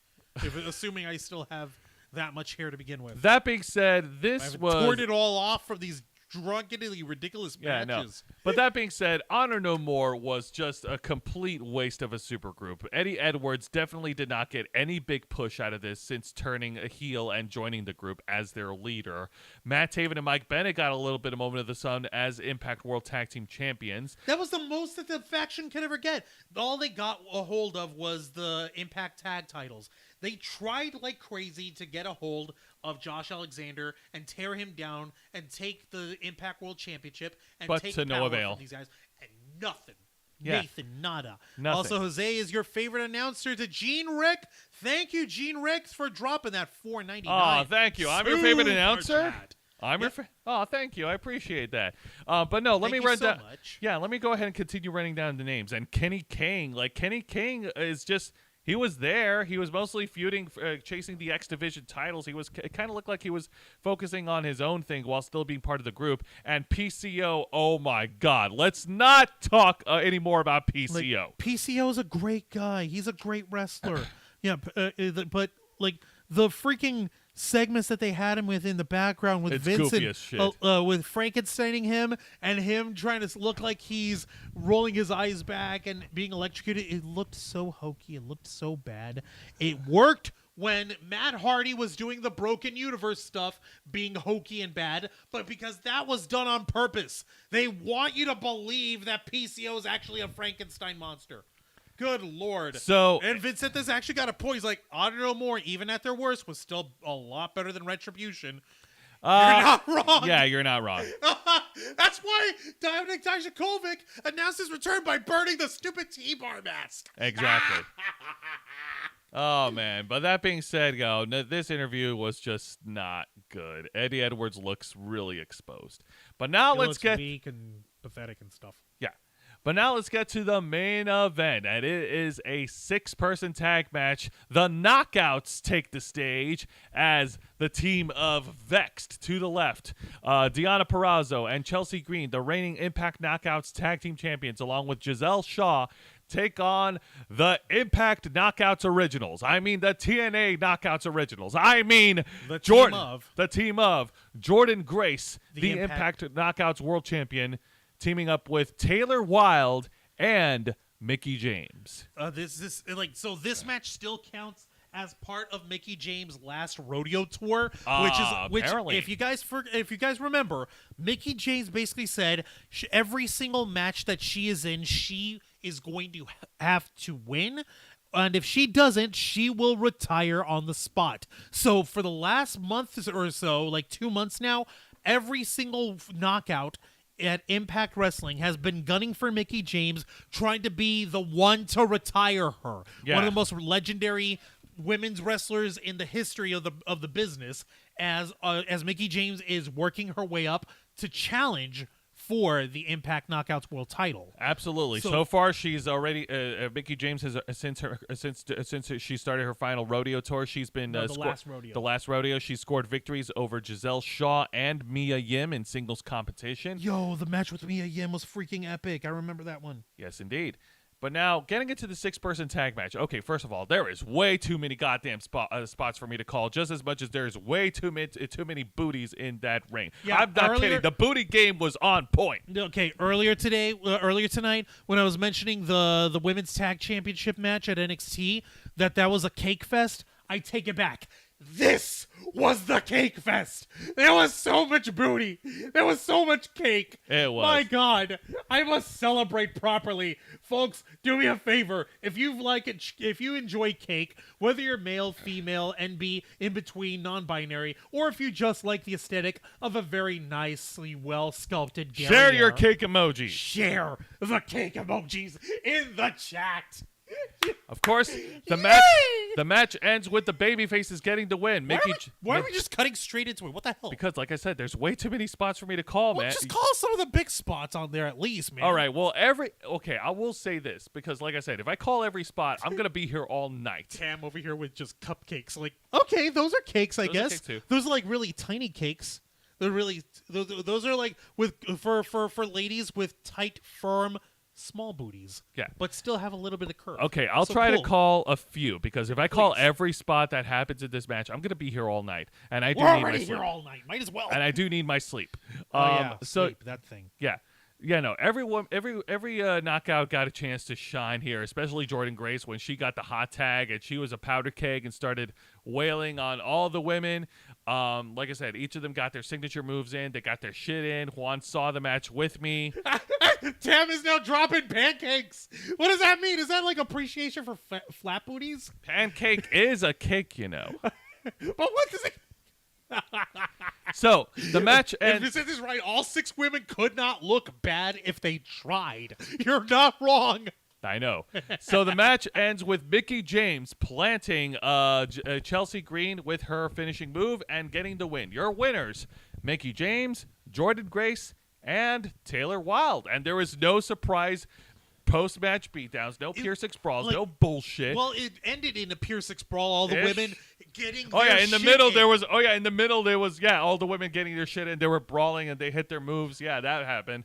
Assuming I still have that much hair to begin with. That being said, I've torn it all off from these drunkenly ridiculous matches. No. But that being said, Honor No More was just a complete waste of a supergroup. Eddie Edwards definitely did not get any big push out of this since turning a heel and joining the group as their leader. Matt Taven and Mike Bennett got a little bit of moment of the sun as Impact World Tag Team Champions. That was the most that the faction could ever get. All they got a hold of was the Impact Tag titles. They tried like crazy to get a hold of Josh Alexander and tear him down and take the Impact World Championship and take to no avail. From these guys, and nothing. Yeah. Nathan, nada. Nothing. Also, Jose is your favorite announcer to Gene Rick. Thank you, Gene Rick, for dropping that $4.99. Oh, thank you. I'm your favorite announcer. Chat. Oh, thank you. I appreciate that. But no, let me run down. Much. Yeah, let me go ahead and continue running down the names. And Kenny King is just. He was there. He was mostly feuding, chasing the X Division titles. It kind of looked like he was focusing on his own thing while still being part of the group. And PCO, oh my God. Let's not talk anymore about PCO. PCO is a great guy. He's a great wrestler. Yeah, but like the freaking segments that they had him with in the background with It's Vincent, goofy as shit. with Frankensteining him and him trying to look like he's rolling his eyes back and being electrocuted. It looked so hokey. It looked so bad. It worked when Matt Hardy was doing the Broken Universe stuff, being hokey and bad, but because that was done on purpose. They want you to believe that PCO is actually a Frankenstein monster. Good Lord. And Vincent has actually got a point. He's like, Honor No More, even at their worst, was still a lot better than Retribution. You're not wrong. Yeah, you're not wrong. That's why Dominik Dijakovic announced his return by burning the stupid T-bar mask. Exactly. Oh, man. But that being said, this interview was just not good. Eddie Edwards looks really exposed. But now let's get weak and pathetic and stuff. Yeah. But now let's get to the main event, and it is a 6-person tag match. The Knockouts take the stage as the team of Vexed to the left, Deonna Purrazzo and Chelsea Green, the reigning Impact Knockouts tag team champions, along with Giselle Shaw, take on the Impact Knockouts Originals. I mean the TNA Knockouts Originals. I mean the team of Jordan Grace, the Impact Knockouts World Champion, teaming up with Taylor Wilde and Mickie James. This match still counts as part of Mickie James' last rodeo tour, which if you guys remember, Mickie James basically said every single match that she is in, she is going to have to win. And if she doesn't, she will retire on the spot. So for the last month or so, like 2 months now, every single knockout at Impact Wrestling has been gunning for Mickie James, trying to be the one to retire her. Yeah. One of the most legendary women's wrestlers in the history of the business, as Mickie James is working her way up to challenge for the Impact Knockouts World Title. Absolutely. So far, she's already Mickie James has since she started her final rodeo tour. She's been the last rodeo. She scored victories over Giselle Shaw and Mia Yim in singles competition. Yo, the match with Mia Yim was freaking epic. I remember that one. Yes, indeed. But now, getting into the 6-person tag match. Okay, first of all, there is way too many goddamn spots for me to call, just as much as there's way too many booties in that ring. Yeah, I'm not kidding. The booty game was on point. Okay, earlier tonight, when I was mentioning the Women's Tag Championship match at NXT, that was a cake fest, I take it back. This was the cake fest. There was so much booty. There was so much cake. It was. My God, I must celebrate properly, folks. Do me a favor. If you enjoy cake, whether you're male, female, NB, in between, non-binary, or if you just like the aesthetic of a very nicely well sculpted Gary, share your cake emojis. Share the cake emojis in the chat. Of course, the match ends with the babyfaces getting the win. Why are we just cutting straight into it? What the hell? Because, like I said, there's way too many spots for me to call, man. Just call some of the big spots on there at least, man. All right, well, I will say this, because, like I said, if I call every spot, I'm going to be here all night. Tam over here with just cupcakes. Like, okay, those are cakes, I guess. Cakes too. Those are like really tiny cakes. They're really, those are like for ladies with tight, firm, small booties, yeah, but still have a little bit of curve. Okay, I'll try to call a few, because if I call every spot that happens in this match, I'm gonna be here all night, and I do We're need already my sleep. Here all night. Might as well. And I do need my sleep. Sleep, that thing. Yeah, no. Every knockout got a chance to shine here, especially Jordan Grace when she got the hot tag and she was a powder keg and started wailing on all the women. Like I said, each of them got their signature moves in. They got their shit in. Juan saw the match with me. Tam is now dropping pancakes. What does that mean? Is that like appreciation for flat booties? Pancake is a cake, you know. But what does it... So the match ends. If this is right, all 6 women could not look bad if they tried. You're not wrong. I know. So the match ends with Mickie James planting Chelsea Green with her finishing move and getting the win. Your winners, Mickie James, Jordan Grace, and Taylor Wilde. And there was no surprise post-match beatdowns, no Pier 6 brawls, no bullshit. Well, it ended in a Pier 6 brawl. All the women getting in the middle there was all the women getting their shit in. They were brawling and they hit their moves. Yeah, that happened.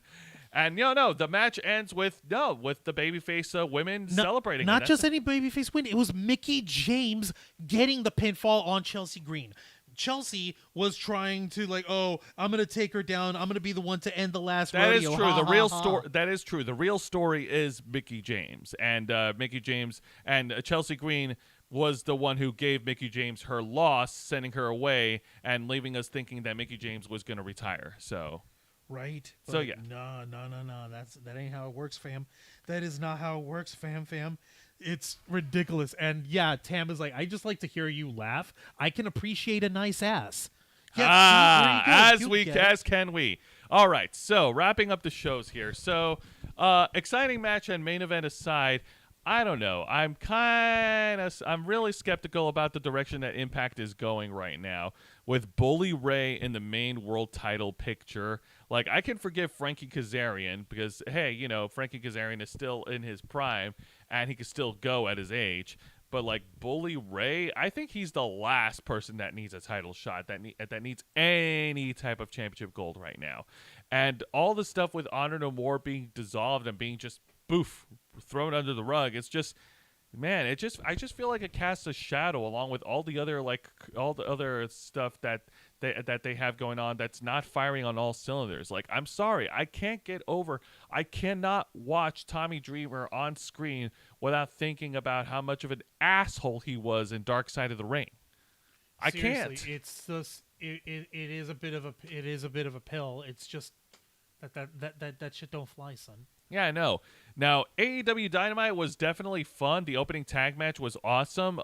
And no, the match ends with the babyface women celebrating. Not just any babyface win. It was Mickie James getting the pinfall on Chelsea Green. Chelsea was trying to I'm gonna take her down. I'm gonna be the one to end the last rodeo. That is true. Ha, The real ha. story. That is true. The real story is Mickie James, and Mickie James and Chelsea Green was the one who gave Mickie James her loss, sending her away and leaving us thinking that Mickie James was gonna retire. So. Right. So yeah. No. That ain't how it works, fam. That is not how it works, fam. It's ridiculous. And yeah, Tam is like, I just like to hear you laugh. I can appreciate a nice ass. Yeah, as can we. All right. So wrapping up the shows here. So exciting match and main event aside, I don't know. I'm really skeptical about the direction that Impact is going right now with Bully Ray in the main world title picture. Like, I can forgive Frankie Kazarian because, hey, Frankie Kazarian is still in his prime and he can still go at his age. But, like, Bully Ray, I think he's the last person that needs a title shot, that needs any type of championship gold right now. And all the stuff with Honor No More being dissolved and being just, boof, thrown under the rug, it's just... Man, I just feel like it casts a shadow along with all the other stuff that they have going on that's not firing on all cylinders. Like, I'm sorry, I cannot watch Tommy Dreamer on screen without thinking about how much of an asshole he was in Dark Side of the Ring. I can't. It's just it is a bit of a pill. It's just that shit don't fly, son. Yeah, I know. Now, AEW Dynamite was definitely fun. The opening tag match was awesome.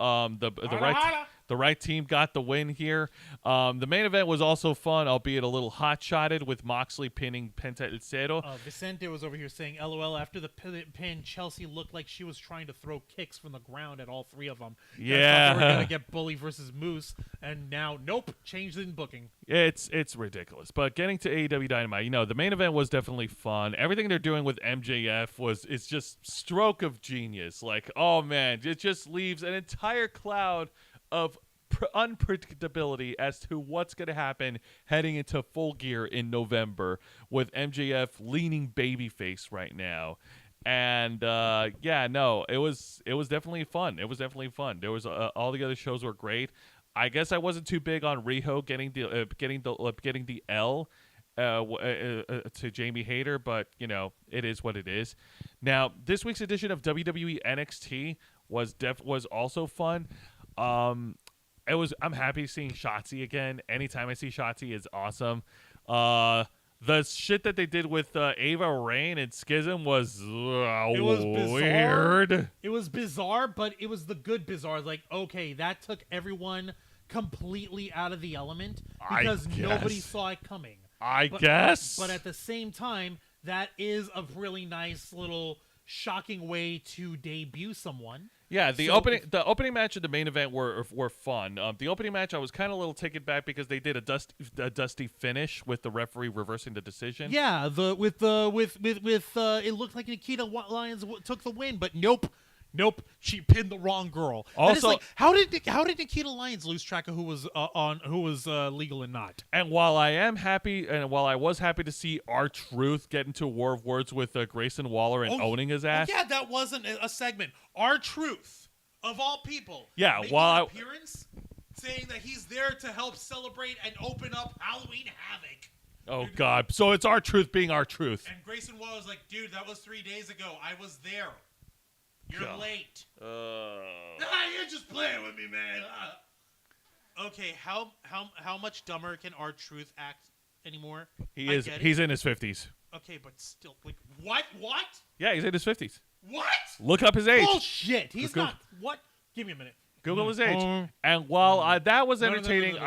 The right team got the win here. The main event was also fun, albeit a little hot-shotted with Moxley pinning Penta El Zero. Vicente was over here saying, LOL, after the pin, Chelsea looked like she was trying to throw kicks from the ground at all three of them. Yeah. They were going to get Bully versus Moose, and now, nope, changed in booking. It's ridiculous. But getting to AEW Dynamite, the main event was definitely fun. Everything they're doing with MJF it's just stroke of genius. Like, oh man, it just leaves an entire cloud of unpredictability as to what's going to happen heading into Full Gear in November with MJF leaning babyface right now. And it was definitely fun. It was definitely fun. There was all the other shows were great. I guess I wasn't too big on Riho getting the L to Jamie Hayter, but it is what it is. Now, this week's edition of WWE NXT was also fun. I'm happy seeing Shotzi again. Anytime I see Shotzi is awesome. The shit that they did with Ava Raine and Schism was weird. It was bizarre, but it was the good bizarre. Like, okay, that took everyone completely out of the element because nobody saw it coming. I guess. But at the same time, that is a really nice little shocking way to debut someone. Yeah, the opening match and the main event were fun. The opening match I was kind of a little taken back because they did a dusty finish with the referee reversing the decision. Yeah, it looked like Nikita Lyons took the win, but nope, she pinned the wrong girl. Also, how did Nikita Lyons lose track of who was legal and not? And while I was happy to see R-Truth get into a war of words with Grayson Waller and owning his ass. Yeah, that wasn't a segment. R-Truth, of all people. Yeah, appearance saying that he's there to help celebrate and open up Halloween Havoc. Oh God! So it's R-Truth being R-Truth. And Grayson Waller was like, "Dude, that was 3 days ago. I was there. You're late." You're just playing with me, man. Okay, how much dumber can R-Truth act anymore? He's in his 50s. Okay, but still, like, what? Yeah, he's in his 50s. What? Look up his age. Bullshit. He's not. What? Give me a minute. Google his age. And while that was entertaining,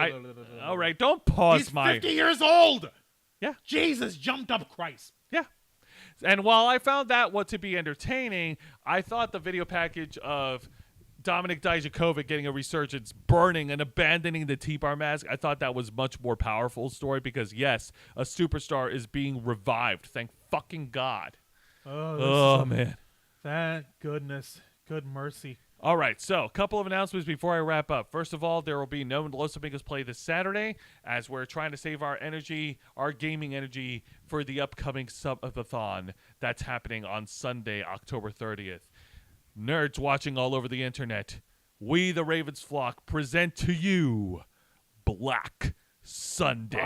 all right, don't pause. He's 50 years old. Yeah. Jesus jumped up Christ. Yeah. And while I found that to be entertaining, I thought the video package of Dominik Dijakovic getting a resurgence, burning and abandoning the T-Bar mask, I thought that was much more powerful story because, yes, a superstar is being revived. Thank fucking God. Oh, man. Thank goodness. Good mercy. All right, so a couple of announcements before I wrap up. First of all, there will be no Los Amigos play this Saturday as we're trying to save our energy, our gaming energy, for the upcoming subathon that's happening on Sunday, October 30th. Nerds watching all over the internet, we, the Ravens flock, present to you Black Sunday.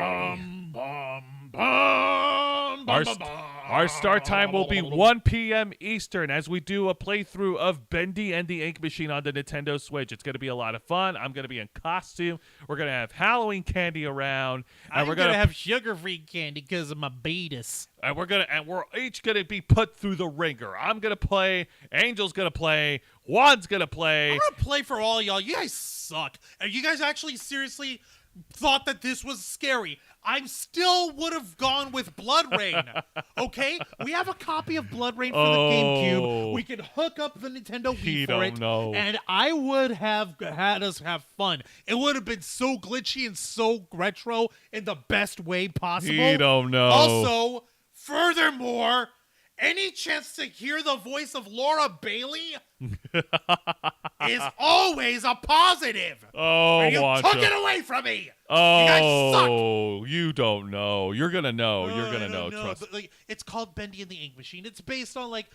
Our start time will be 1 p.m. Eastern as we do a playthrough of Bendy and the Ink Machine on the Nintendo Switch. It's going to be a lot of fun. I'm going to be in costume. We're going to have Halloween candy around. And we're going to have sugar-free candy because of my beatus. And we're each going to be put through the ringer. I'm going to play. Angel's going to play. Juan's going to play. I'm going to play for all y'all. You guys suck. And you guys actually seriously thought that this was scary. I still would have gone with Blood Rain. Okay? We have a copy of Blood Rain for the GameCube. We can hook up the Nintendo Wii for it. And I would have had us have fun. It would have been so glitchy and so retro in the best way possible. He don't know. Also, furthermore, any chance to hear the voice of Laura Bailey is always a positive. Oh, and you took it away from me. Oh, you guys suck. You don't know. You're gonna know. You're gonna know. Trust. But, like, it's called Bendy and the Ink Machine. It's based on like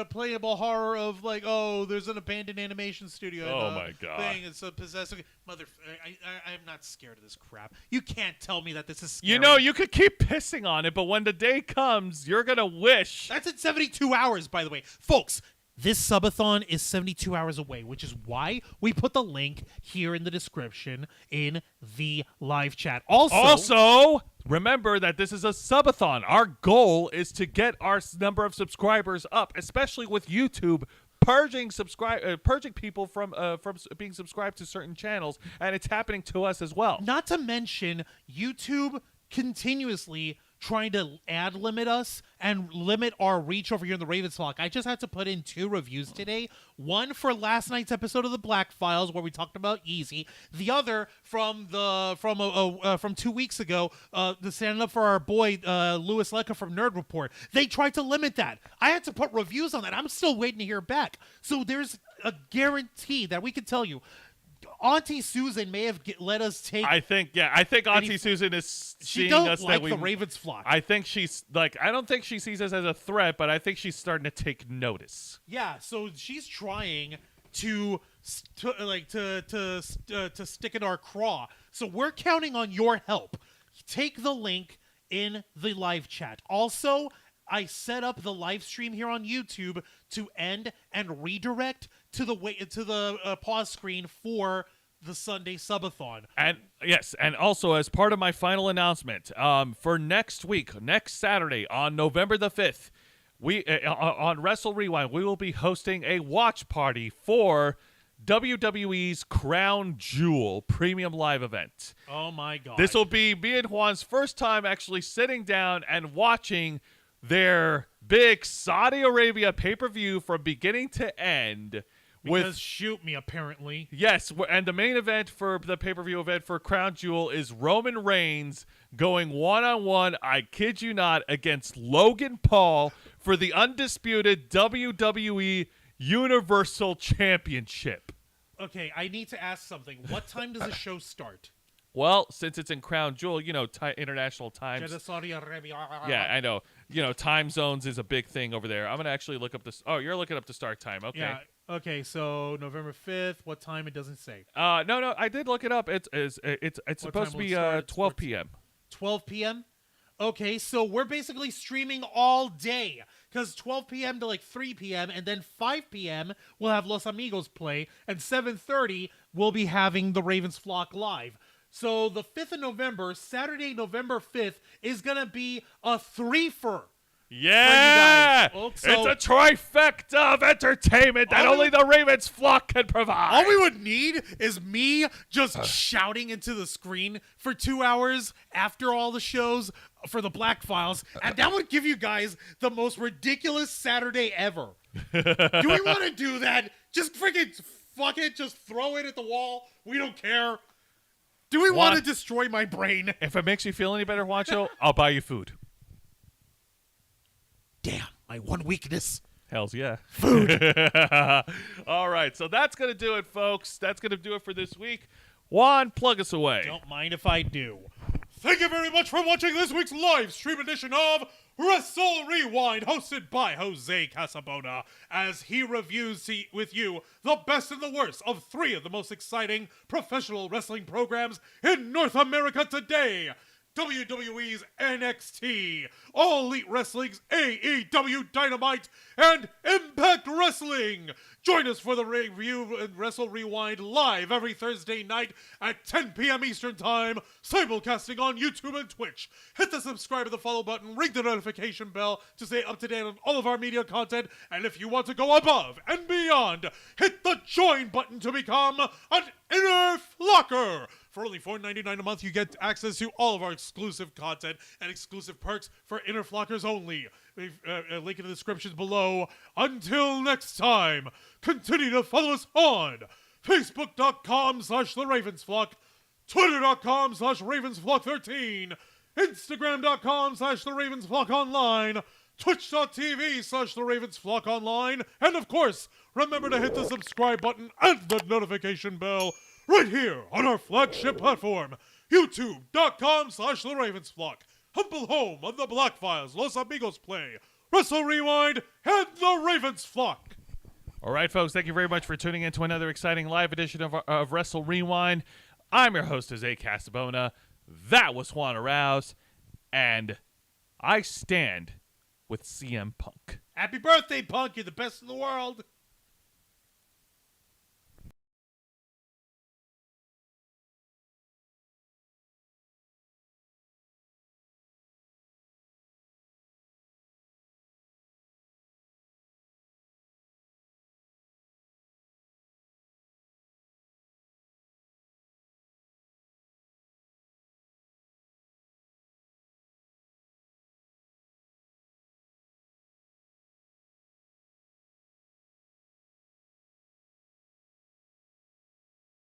playable horror of like, oh, there's an abandoned animation studio. Oh my god. Thing. It's a possessive mother. I'm not scared of this crap. You can't tell me that this is scary. You know, you could keep pissing on it, but when the day comes, you're gonna wish. That's in 72 hours, by the way, folks. This subathon is 72 hours away, which is why we put the link here in the description in the live chat. Also, remember that this is a subathon. Our goal is to get our number of subscribers up, especially with YouTube purging people from being subscribed to certain channels, and it's happening to us as well. Not to mention YouTube continuously trying to ad limit us and limit our reach over here in the Ravens flock. I just had to put in 2 reviews today. One for last night's episode of the Black Files where we talked about Easy. The other from 2 weeks ago, the stand up for our boy Louis Lecca from Nerd Report. They tried to limit that. I had to put reviews on that. I'm still waiting to hear back. So there's a guarantee that we can tell you Auntie Susan may have let us take. I think Auntie Susan is seeing us like that we the Ravens flock. I think she's like, I don't think she sees us as a threat, but I think she's starting to take notice. Yeah, so she's trying to stick in our craw. So we're counting on your help. Take the link in the live chat. Also, I set up the live stream here on YouTube to end and redirect to the pause screen for the Sunday subathon. And yes, and also as part of my final announcement, for next week, next Saturday on November the 5th, we on Wrestle Rewind, we will be hosting a watch party for WWE's Crown Jewel Premium Live event. Oh my god. This will be me and Juan's first time actually sitting down and watching their big Saudi Arabia pay-per-view from beginning to end. Because shoot me, apparently. Yes, and the main event for the pay-per-view event for Crown Jewel is Roman Reigns going one-on-one, I kid you not, against Logan Paul for the undisputed WWE Universal Championship. Okay, I need to ask something. What time does the show start? Well, since it's in Crown Jewel, you know, international times. Yeah, I know. You know, time zones is a big thing over there. I'm going to actually look up this. Oh, you're looking up the start time. Okay. Yeah. Okay, so November 5th, what time? It doesn't say. No, I did look it up. It's supposed to be 12 p.m. 12 p.m.? Okay, so we're basically streaming all day because 12 p.m. to like 3 p.m. and then 5 p.m. we'll have Los Amigos play, and 7:30 we'll be having the Ravens Flock live. So the 5th of November, Saturday, November 5th, is going to be a threefer. Yeah! It's a trifecta of entertainment that only the Ravens Flock can provide. All we would need is me just shouting into the screen for 2 hours after all the shows for the Black Files, and that would give you guys the most ridiculous Saturday ever. Do we want to do that? Just freaking fuck it. Just throw it at the wall. We don't care. Do we want to destroy my brain? If it makes you feel any better, Juancho, I'll buy you food. Damn, my one weakness. Hells yeah. All right, so that's going to do it, folks. That's going to do it for this week. Juan, plug us away. Don't mind if I do. Thank you very much for watching this week's live stream edition of Wrestle Rewind, hosted by Jose Casabona, as he reviews with you the best and the worst of 3 of the most exciting professional wrestling programs in North America today. WWE's NXT, All Elite Wrestling's AEW Dynamite, and Impact Wrestling. Join us for the review and Wrestle Rewind live every Thursday night at 10 p.m. Eastern Time, simulcasting on YouTube and Twitch. Hit the subscribe and the follow button, ring the notification bell to stay up to date on all of our media content, and if you want to go above and beyond, hit the join button to become an Inner Flocker. For only $4.99 a month, you get access to all of our exclusive content and exclusive perks for Inner Flockers only. A link in the description below. Until next time, continue to follow us on Facebook.com/TheRavensFlock, Twitter.com/RavensFlock13, Instagram.com/TheRavensFlockOnline, Twitch.tv/TheRavensFlockOnline, and of course, remember to hit the subscribe button and the notification bell right here on our flagship platform, YouTube.com/TheRavensFlock, humble home of the Black Files, Los Amigos Play, Wrestle Rewind, and the Ravens Flock. All right, folks, thank you very much for tuning in to another exciting live edition of Wrestle Rewind. I'm your host, Jose Casabona. That was Juan Arouse, and I stand with CM Punk. Happy birthday, Punk. You're the best in the world.